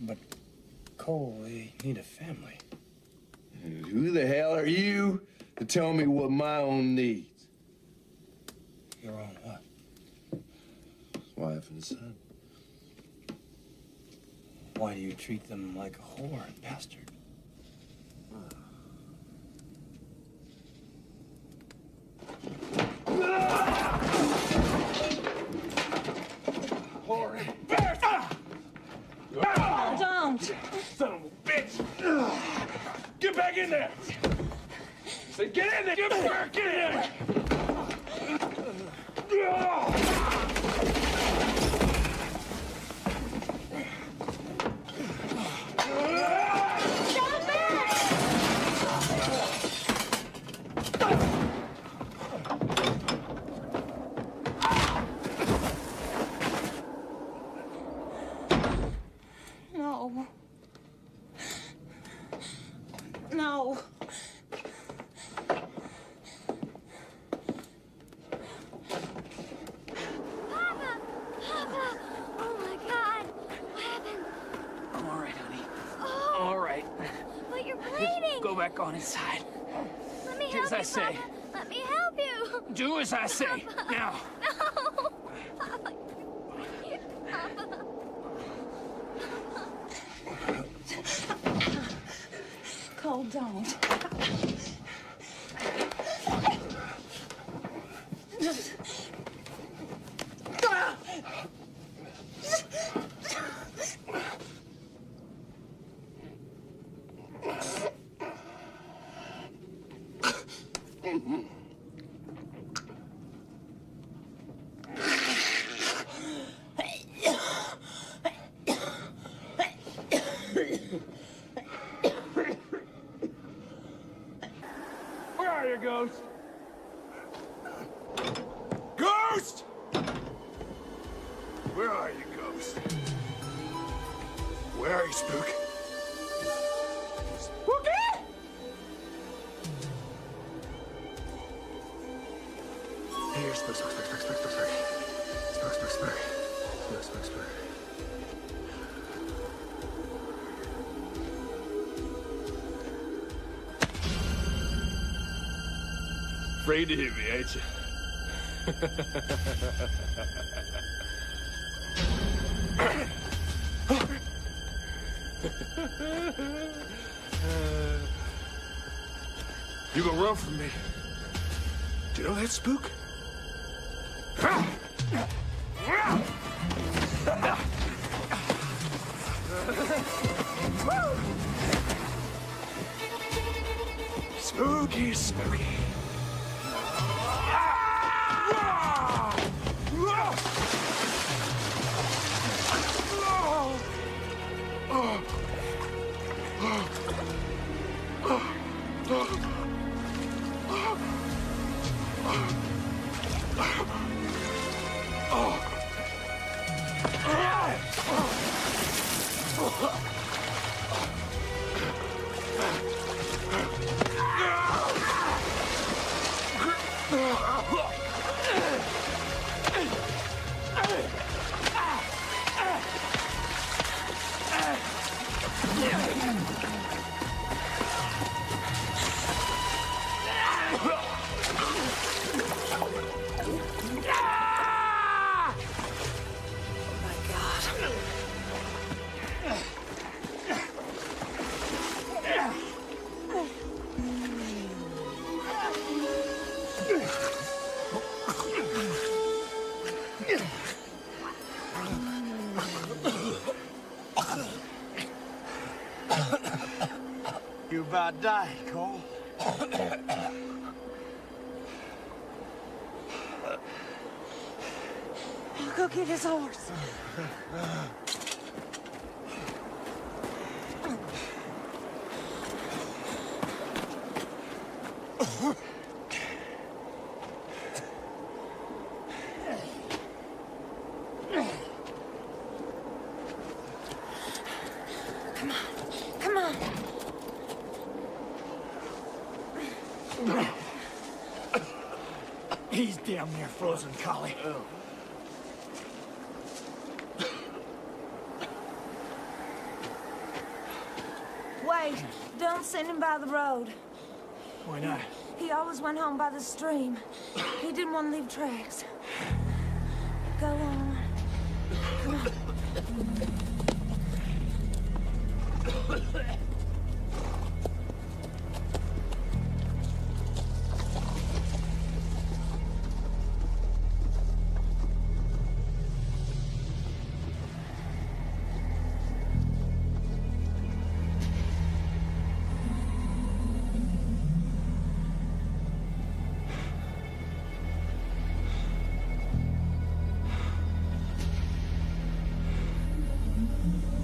But, Cole, we need a family. Who the hell are you to tell me what my own needs? Your own what? Wife and son. Why do you treat them like a whore and bastard? Whore and bastard! Don't! Son of a bitch! Get back in there! Say, get in there! Get back in there! No. No. Papa! Papa! Oh my God! What happened? I'm all right, honey. Oh, All right. but you're bleeding! Go back on inside. Let me Do help as you, I say. Papa. Let me help you! Do as I say. Now. No! Papa. Papa. Cole, don't. Where are you, Ghost? Ghost! Where are you, Ghost? Where are you, Spook? Spooky! Here, Spook, Spook, Spook, Spook, Spook, Spook, Spook. Spook, Spook, Spook. Spook, Spook, Spook. Afraid to hit me, ain't you? You gonna run from me? Do you know that, Spook? Spooky, spooky. You about died, Cole. Go get his horse. Come on. He's damn near frozen, Collie. Wait, don't send him by the road. Why not? He always went home by the stream. He didn't want to leave tracks. Go on. Come on.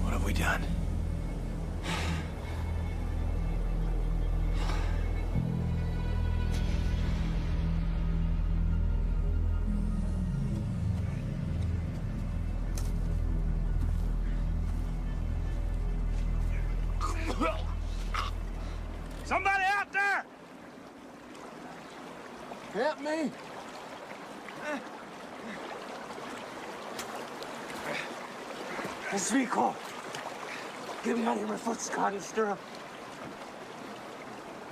What have we done? Somebody out there! Help me. Sweet Cole. Get me out of here. My foot's caught in the stirrup.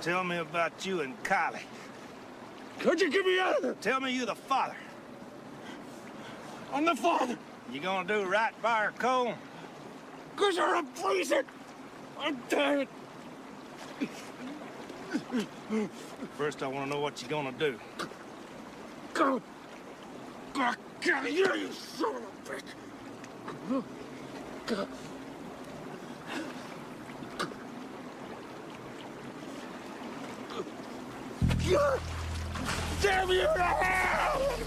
Tell me about you and Kylie. Could you get me out of there? Tell me you're the father. I'm the father. You gonna do right by her, Cole? Cause I'm freezing. I'm tired. First, I want to know what you're gonna do. Go. I can't hear you, son of a bitch. Go. Damn you to hell!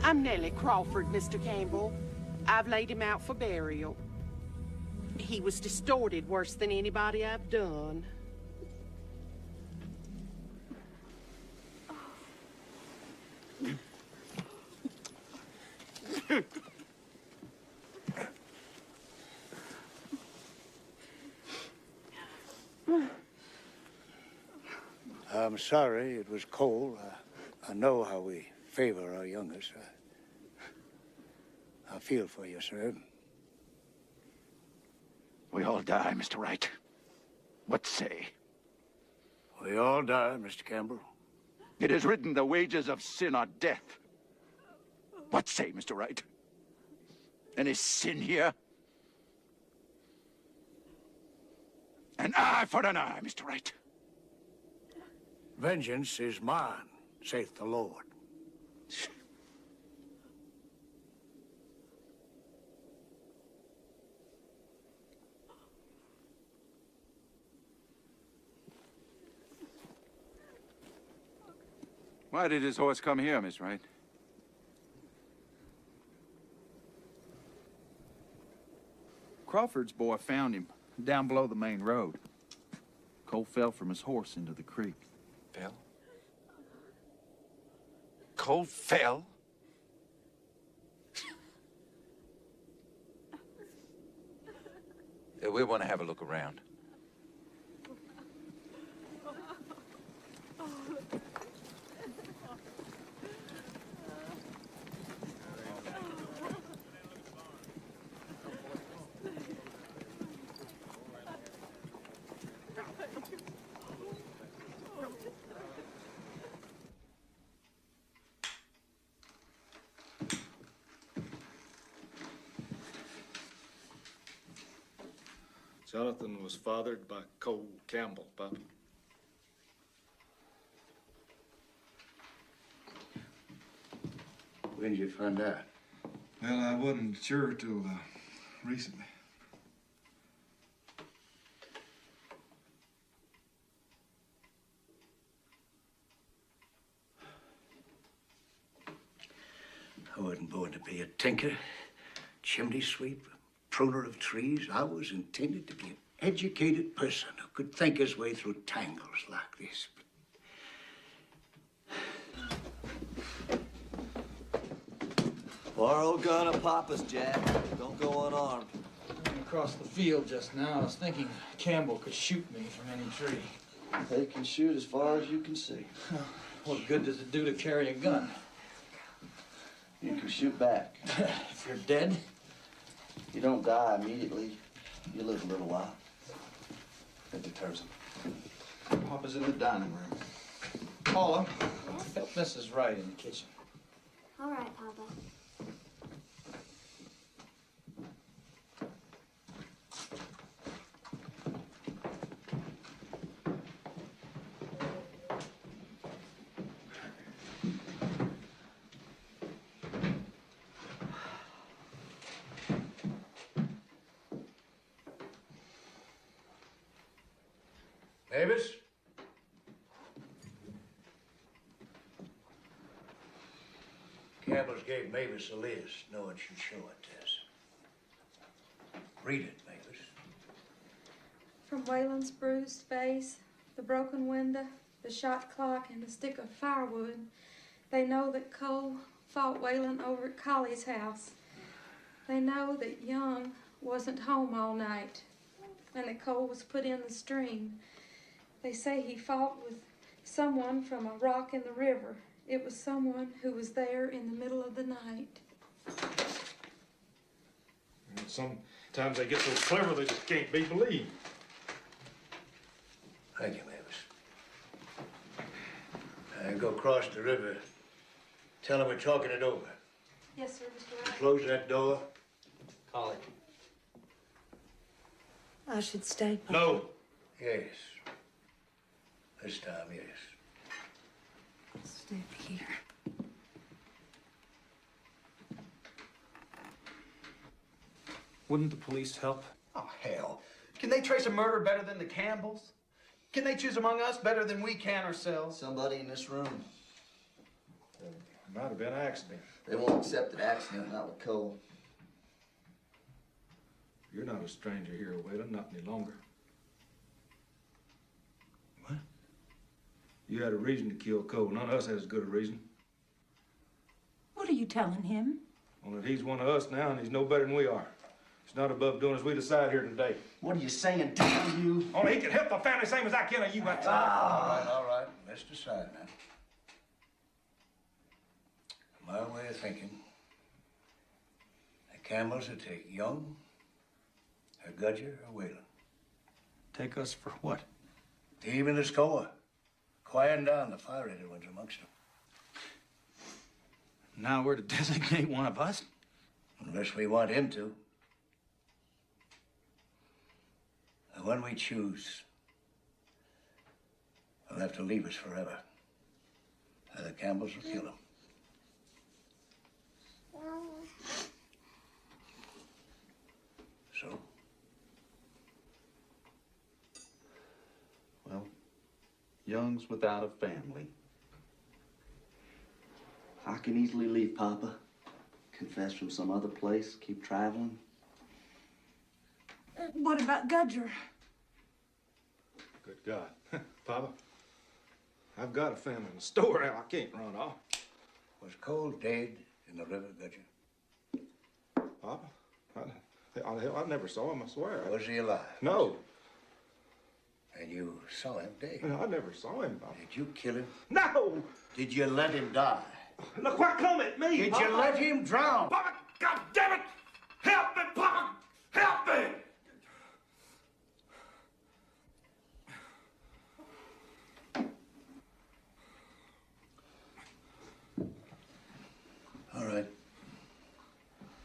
I'm Nellie Crawford, Mr. Campbell. I've laid him out for burial. He was distorted worse than anybody I've done. I'm sorry it was cold. I know how we favor our youngest. I feel for you, sir. We all die, Mr. Wright. What say? We all die, Mr. Campbell. It is written the wages of sin are death. What say, Mr. Wright? Any sin here? An eye for an eye, Mr. Wright. Vengeance is mine, saith the Lord. Why did his horse come here, Miss Wright? Crawford's boy found him down below the main road. Cole fell from his horse into the creek. Fell? Cole fell? We want to have a look around. Jonathan was fathered by Cole Campbell, Papa. When did you find out? Well, I wasn't sure till recently. I wasn't born to be a tinker, chimney sweep, pruner of trees. I was intended to be an educated person who could think his way through tangles like this. Borrow gun of Papa's, Jack. Don't go unarmed. Across the field just now, I was thinking Campbell could shoot me from any tree. They can shoot as far as you can see. What good does it do to carry a gun? You can shoot back. If you're dead? You don't die immediately. You live a little while. It deters them. Papa's in the dining room. Paula, help Mrs. Wright in the kitchen. All right, Papa. Mavis? Campbell's gave Mavis a list, knowing she'd show it to us. Read it, Mavis. From Waylon's bruised face, the broken window, the shot clock, and the stick of firewood, they know that Cole fought Waylon over at Collie's house. They know that Young wasn't home all night, and that Cole was put in the stream. They say he fought with someone from a rock in the river. It was someone who was there in the middle of the night. And sometimes they get so clever they just can't be believed. Thank you, Mavis. Go across the river. Tell them we're talking it over. Yes, sir, Mr. Wright. Close that door. Collie. I should stay, Papa. No. Yes. This time, yes. Stay here. Wouldn't the police help? Oh, hell. Can they trace a murder better than the Campbells? Can they choose among us better than we can ourselves? Somebody in this room. Might have been an accident. They won't accept an accident, not with Cole. You're not a stranger here, Waylon, not any longer. What? You had a reason to kill Cole. None of us has as good a reason. What are you telling him? Only that he's one of us now, and he's no better than we are. It's not above doing as we decide here today. What are you saying, damn you? Only he can help the family same as I can of you, that's all. All right. Let's decide now. My way of thinking, the Campbells would take Young, or Gudger, or Whalen. Take us for what? Even the score. Quieting down the fire-rated ones amongst them. Now we're to designate one of us? Unless we want him to. And when we choose, he'll have to leave us forever. Or the Campbells will kill him. So? Well, Young's without a family. I can easily leave, Papa. Confess from some other place, keep traveling. What about Gudger? Good God. Papa, I've got a family in the store now. I can't run off. Was Cole dead in the river, Gudger? Papa, I never saw him, I swear. Was he alive? No. And you saw him dead? I never saw him, Papa. Did you kill him? No! Did you let him die? Look what come at me, Did Papa. you let him drown? Papa, God damn it! Help me, Papa! Help me! All right.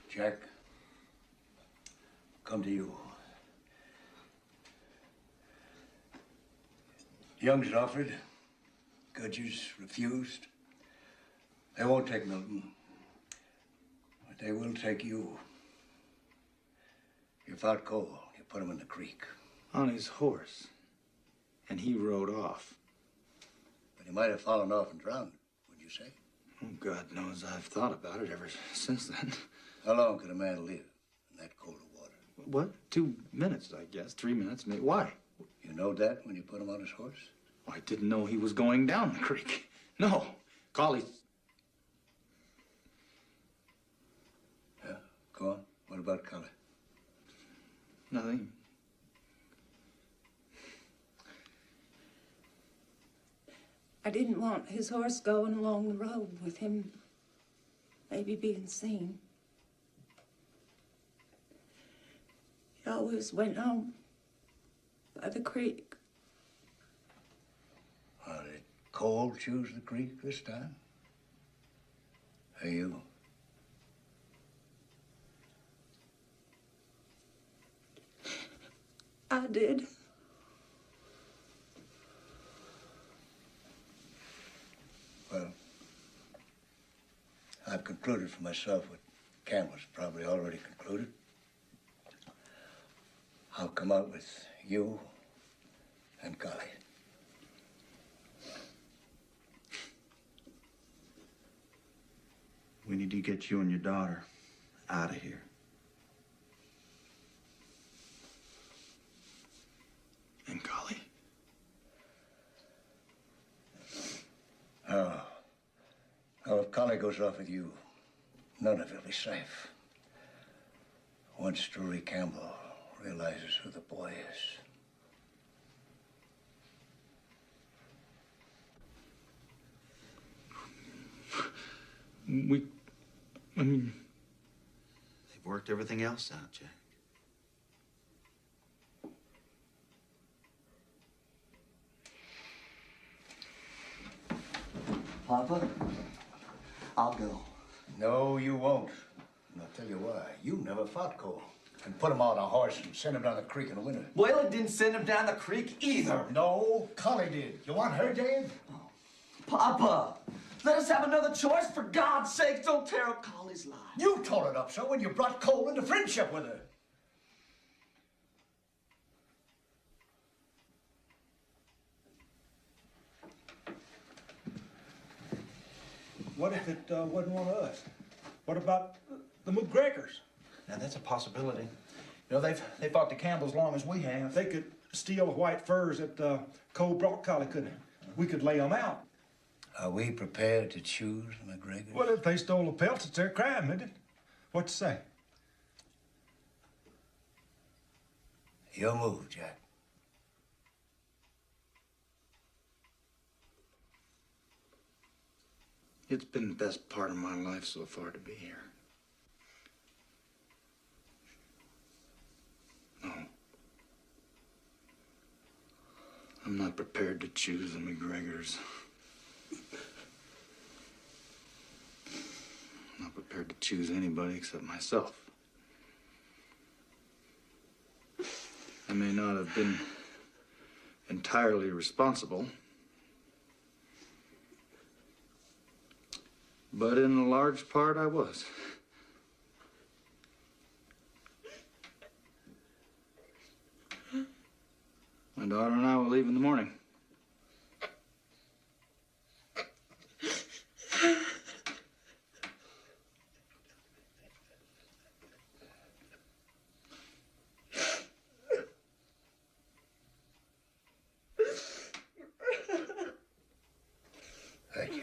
Jack, come to you. Young's offered. Gudger's refused. They won't take Milton, but they will take you. You fought Cole. You put him in the creek. On his horse. And he rode off. But he might have fallen off and drowned, would you say? Oh, God knows I've thought about it ever since then. How long could a man live in that cold of water? What? 2 minutes, I guess. 3 minutes, maybe. Why? You know that when you put him on his horse? I didn't know he was going down the creek. No. Collie. Yeah, go on. What about Collie? Nothing. I didn't want his horse going along the road with him maybe being seen. He always went home by the creek. Did Cole choose the creek this time? Or you? I did. Well, I've concluded for myself what Campbell's probably already concluded. I'll come out with you and Collie. We need to get you and your daughter out of here. And Collie. Oh. Oh, if Collie goes off with you, none of it will be safe. Once Drury Campbell realizes who the boy is. I mean... They've worked everything else out, Jack. Papa, I'll go. No, you won't. And I'll tell you why. You never fought Cole. And put him on a horse and send him down the creek in the winter. Whalen didn't send him down the creek either. No, Collie did. You want her dead? Papa, let us have another choice. For God's sake, don't tear up Collie's life. You told it up so when you brought Cole into friendship with her. What if it wasn't one of us? What about the McGregors? Now, that's a possibility. You know, they fought the Campbells as long as we have. They could steal the white furs that Cole brought Collie, couldn't they? We could lay them out. Are we prepared to choose McGregor? Well, if they stole the pelts, it's their crime, isn't it? What you say? Your move, Jack. It's been the best part of my life so far to be here. No. I'm not prepared to choose the McGregors. I'm not prepared to choose anybody except myself. I may not have been entirely responsible, but in a large part I was. My daughter and I will leave in the morning. Thank you.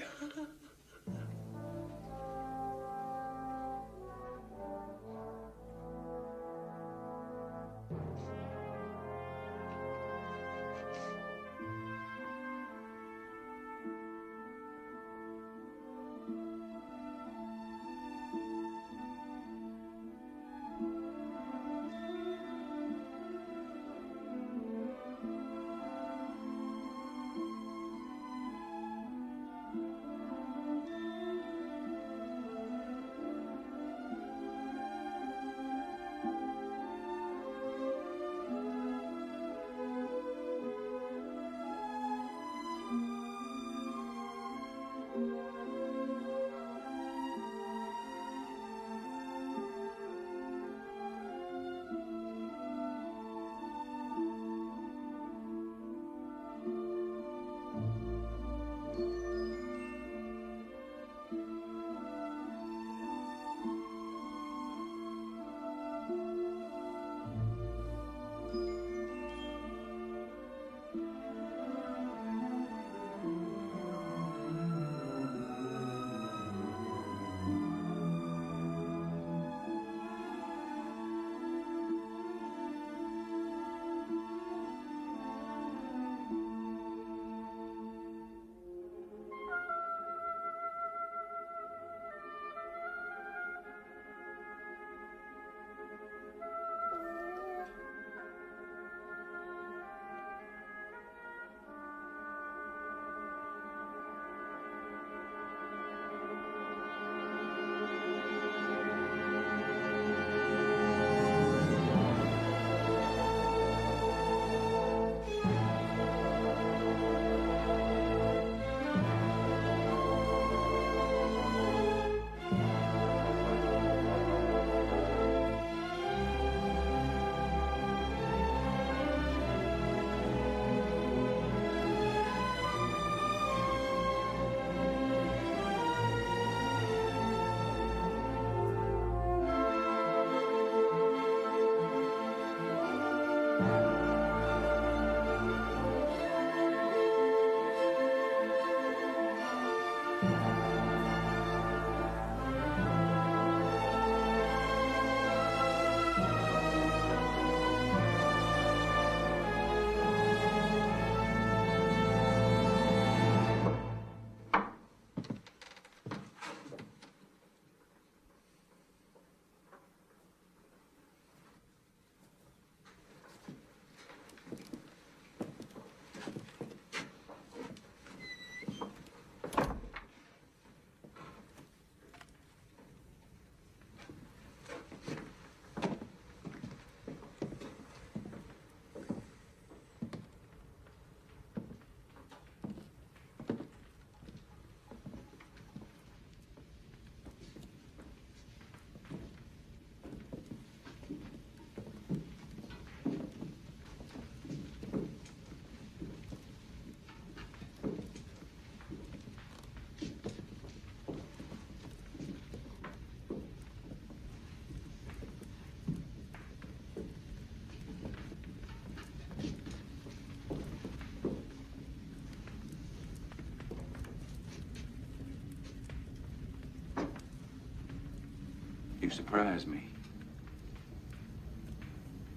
You surprise me.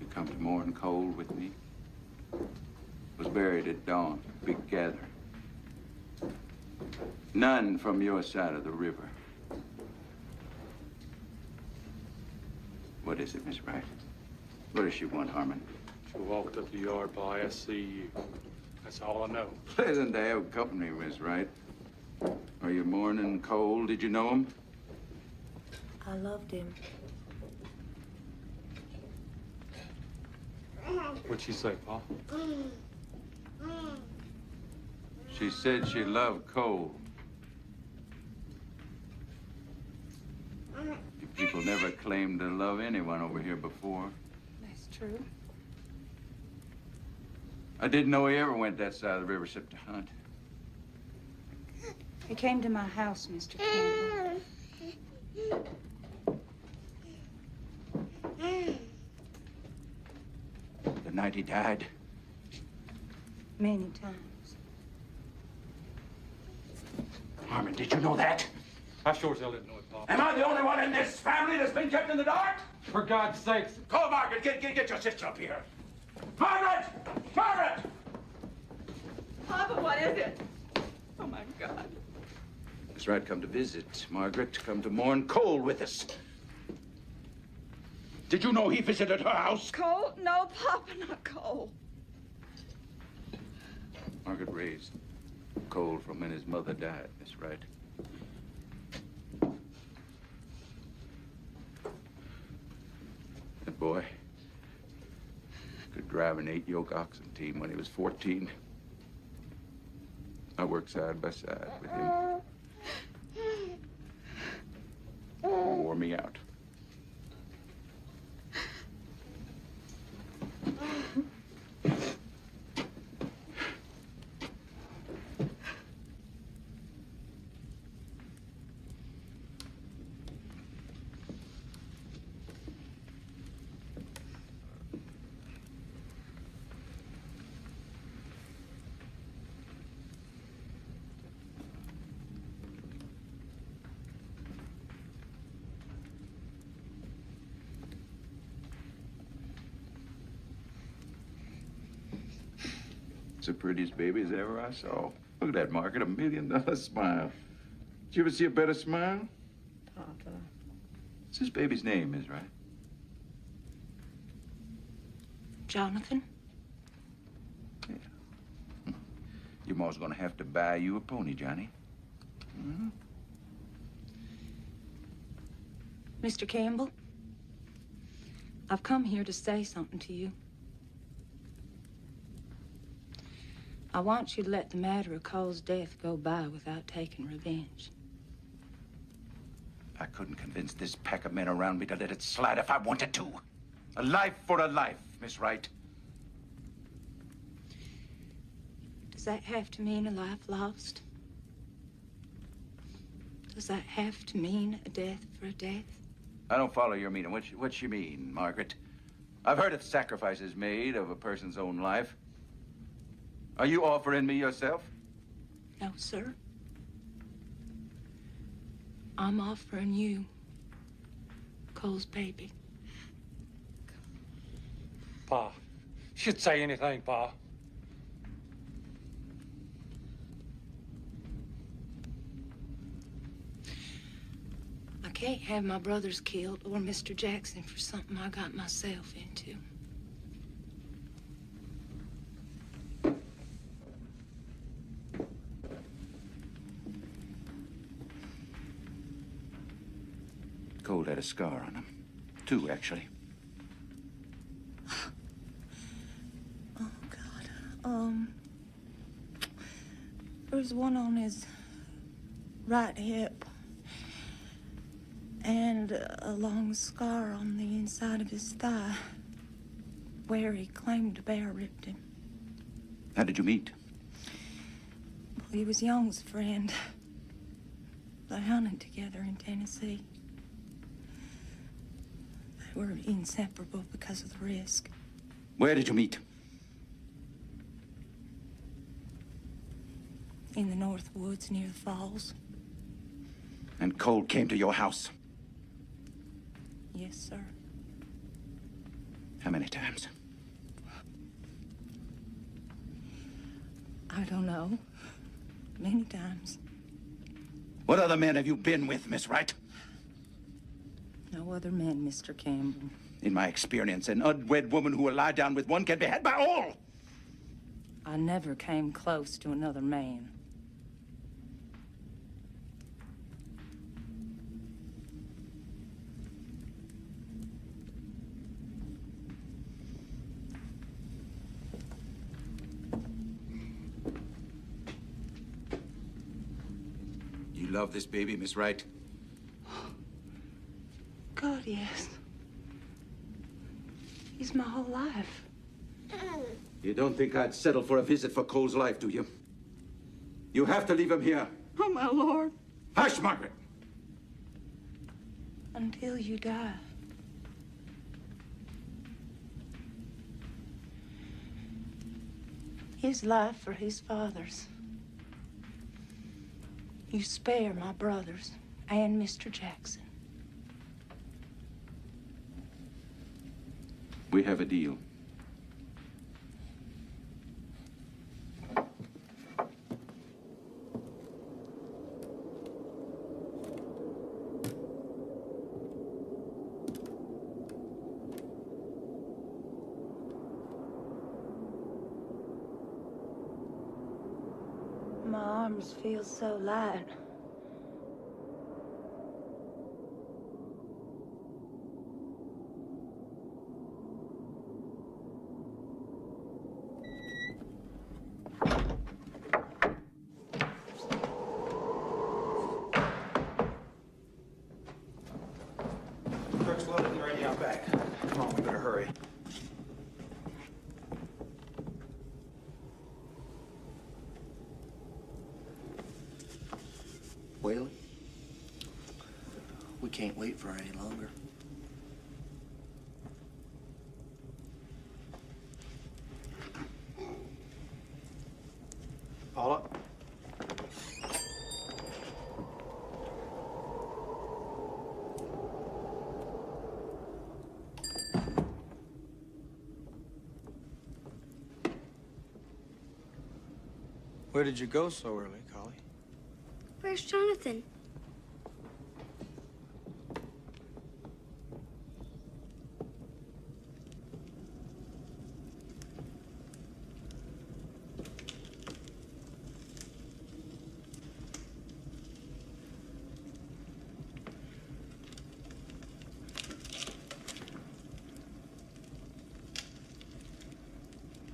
You come to Mourn Cold with me. Was buried at dawn, big gathering. None from your side of the river. What is it, Miss Wright? What does she want, Harmon? She walked up the yard, Pa. I see you. That's all I know. Pleasant to have company, Miss Wright. Are you mourning Cole? Did you know him? I loved him. What'd she say, Pa? She said she loved Cole. You people never claimed to love anyone over here before. That's true. I didn't know he ever went that side of the river except to hunt. He came to my house, Mr. Campbell. The night he died. Many times. Harmon, did you know that? I sure as hell didn't know it, Pa. Am I the only one in this family that's been kept in the dark? For God's sakes. Call Margaret. Get your sister up here. Margaret! Margaret! Papa, what is it? Oh, my God. Miss Wright come to visit. Margaret, come to mourn Cole with us. Did you know he visited her house? Cole? No, Papa, not Cole. Margaret raised Cole from when his mother died, Miss Wright. That boy could drive an 8-yoke oxen team when he was 14. I worked side by side with him. He wore me out. It's the prettiest baby as ever I saw. Look at that, Margaret, $1 million smile. Did you ever see a better smile? Papa. What's this baby's name, Miss Wright? Jonathan? Your ma's gonna have to buy you a pony, Johnny. Mm-hmm. Mr. Campbell, I've come here to say something to you. I want you to let the matter of Cole's death go by without taking revenge. I couldn't convince this pack of men around me to let it slide if I wanted to. A life for a life, Miss Wright. Does that have to mean a life lost? Does that have to mean a death for a death? I don't follow your meaning. What you mean, Margaret? I've heard of sacrifices made of a person's own life. Are you offering me yourself? No, sir. I'm offering you Cole's baby. Pa. Should say anything, Pa. I can't have my brothers killed or Mr. Jackson for something I got myself into. Cole had a scar on him. 2, actually. Oh, God. There's one on his right hip. And a long scar on the inside of his thigh, where he claimed a bear ripped him. How did you meet? Well, he was Young's friend. They hunted together in Tennessee. They were inseparable because of the risk. Where did you meet? In the North Woods near the falls. And Cole came to your house? Yes, sir. How many times? I don't know. Many times. What other men have you been with, Miss Wright? No other men, Mr. Campbell. In my experience, an unwed woman who will lie down with one can be had by all. I never came close to another man. You love this baby, Miss Wright? God, yes. He's my whole life. You don't think I'd settle for a visit for Cole's life, do you? You have to leave him here. Oh, my Lord. Hush, Margaret. Until you die. His life for his father's. You spare my brothers and Mr. Jackson. We have a deal. My arms feel so light. Truck's loaded and ready out back. Come on, we better hurry. Whalen, we can't wait for any longer. Paula? Where did you go so early, Collie? Where's Jonathan?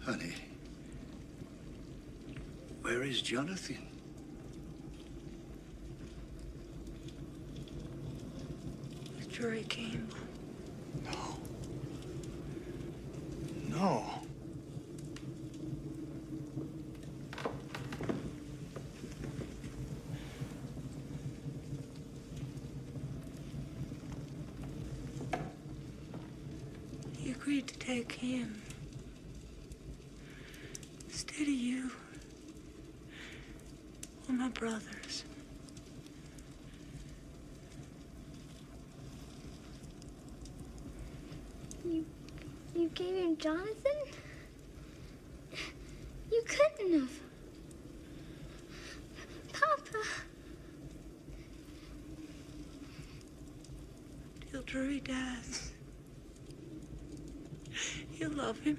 Honey, where is Jonathan? The jury came. No. He agreed to take him instead of you or my brothers. You gave him Jonathan? You couldn't have. Papa. Till Drury dies, you'll love him.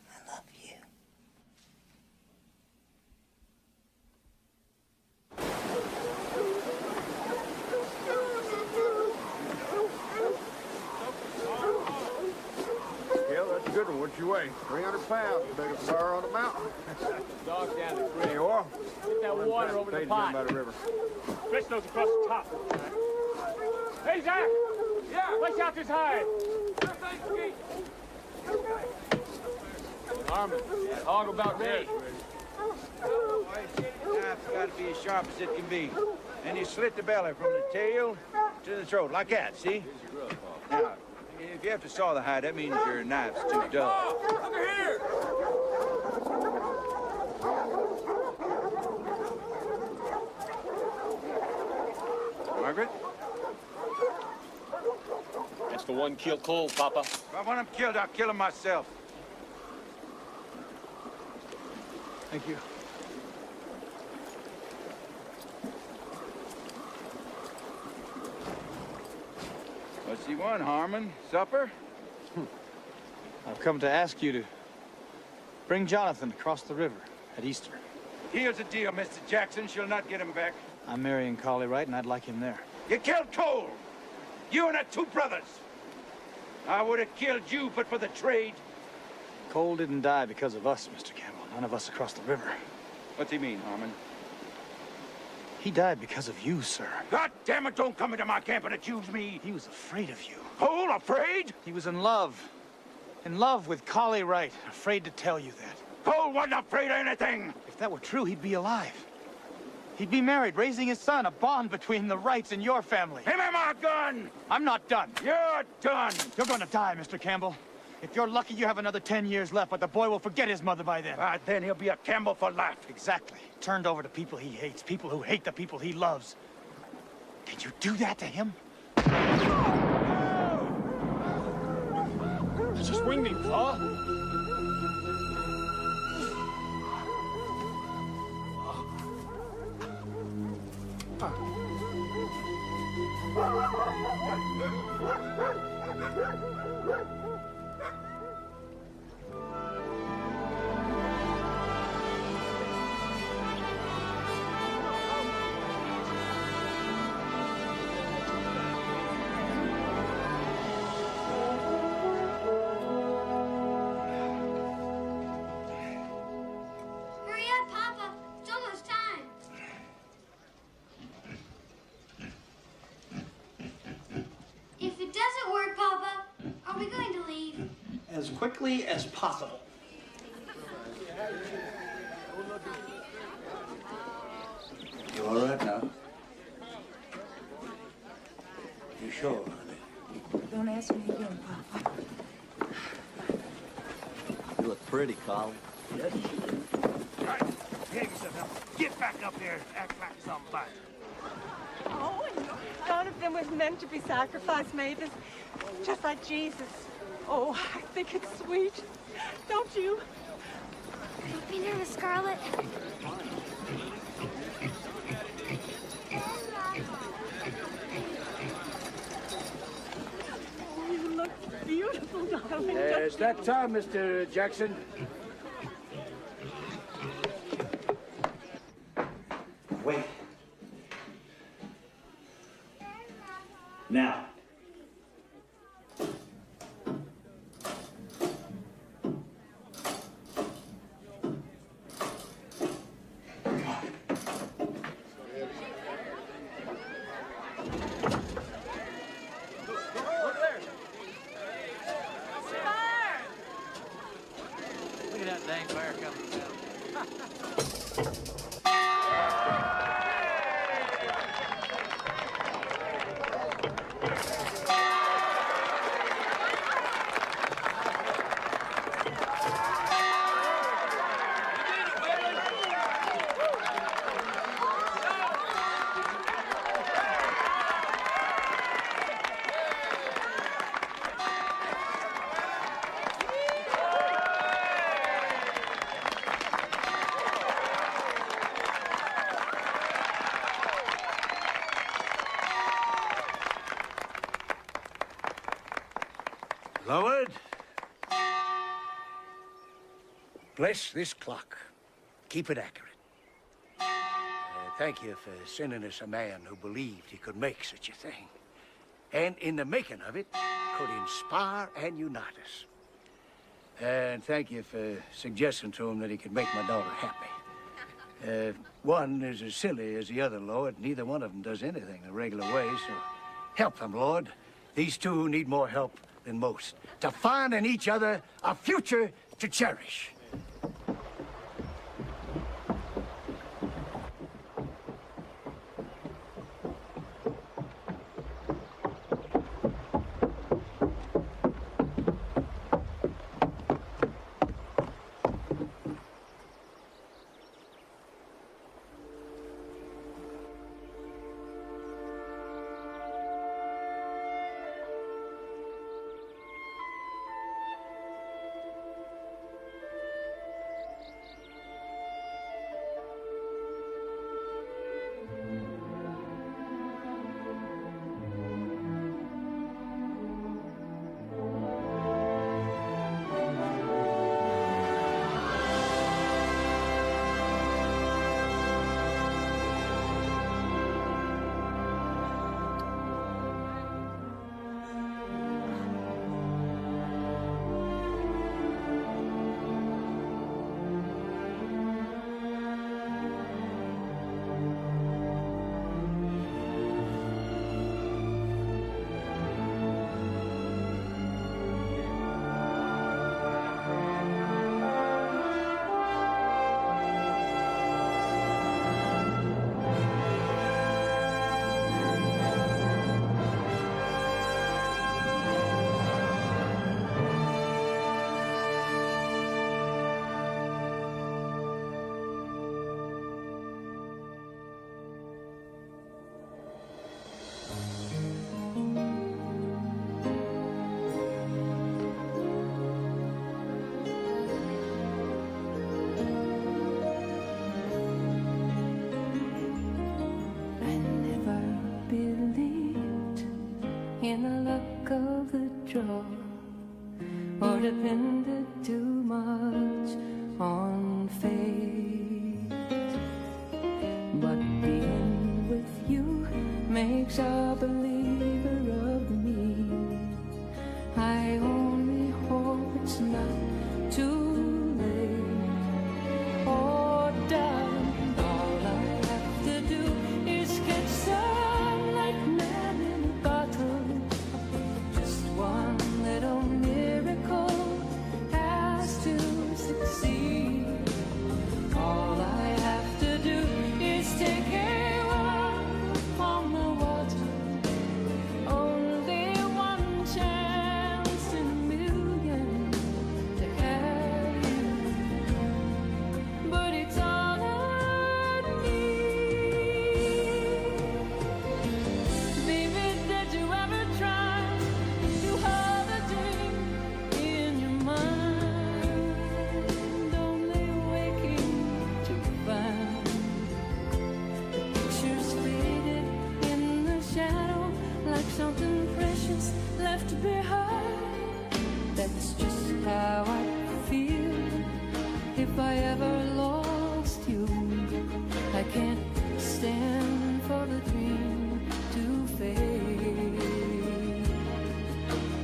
I love you. Yeah, that's a good one. What'd you weigh? 300 pounds. Biggest bar on the mountain. Dog down the creek. There you are. Get that water over the Page pot. down by the river. Stretch those across the top. Hey, Zach! Yeah? Flesh out this hide. Armin, that hog about ready. Knife's got to be as sharp as it can be. And you slit the belly from the tail to the throat, like that, see? Now, if you have to saw the hide, that means your knife's too dull. Look here! Margaret? That's the one killed Cole, Papa. If I want him killed, I'll kill him myself. Thank you. What's he want, Harmon? Supper? I've come to ask you to bring Jonathan across the river at Easter. Here's the deal, Mr. Jackson. She'll not get him back. I'm marrying Collie Wright, and I'd like him there. You killed Cole! You and her two brothers! I would have killed you, but for the trade. Cole didn't die because of us, Mr. Campbell. None of us across the river. What's he mean, Harmon? He died because of you, sir. God damn it, don't come into my camp and accuse me. He was afraid of you. Cole, afraid? He was in love. In love with Collie Wright. Afraid to tell you that. Cole wasn't afraid of anything. If that were true, he'd be alive. He'd be married, raising his son, a bond between the Wrights and your family. Give me my gun! I'm not done. You're done! You're gonna die, Mr. Campbell. If you're lucky, you have another 10 years left, but the boy will forget his mother by then. Then he'll be a Campbell for life. Exactly. Turned over to people he hates, people who hate the people he loves. Can you do that to him? It's a swinging claw. Hurry up, Papa. It's almost time. If it doesn't work, Papa, are we going to leave? As quickly as possible. You all right now? You sure, honey? Don't ask me again, Papa. You look pretty, Collie. Yes. All right, behave yourself now. Get back up there and act like somebody. Oh, and none of them was meant to be sacrificed, Mavis. Just like Jesus. Oh, I think it's sweet. Don't you? Don't be nervous, Scarlet. Oh, you look beautiful, darling. It's that time, Mr. Jackson. Wait. Now. Look at that dang bear coming down. Bless this clock. Keep it accurate. Thank you for sending us a man who believed he could make such a thing. And in the making of it, could inspire and unite us. And thank you for suggesting to him that he could make my daughter happy. One is as silly as the other, Lord. Neither one of them does anything the regular way, so help them, Lord. These two need more help than most to find in each other a future to cherish. In the luck of the draw, or depended too much on fate. But being with you makes a believer of me. I only hope it's not too late. Oh, darling, all I have to do is get some like man in a bottle. Just one little miracle has to succeed. All I have to do is take a walk upon the water. Only one chance in a million to have you, but it's all I need. Baby, did you ever try to have a dream in your mind, only waking to find the pictures faded in the shadow like something precious left behind? That's just how I feel if I ever lost you. I can't stand for the dream to fade.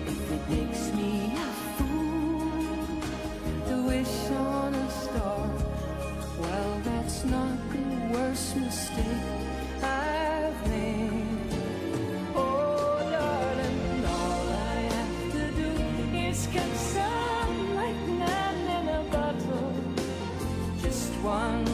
If it makes me a fool to wish on a star, well, that's not the worst mistake I've made. Oh, darling, all I have to do is get some like man in a bottle. Just one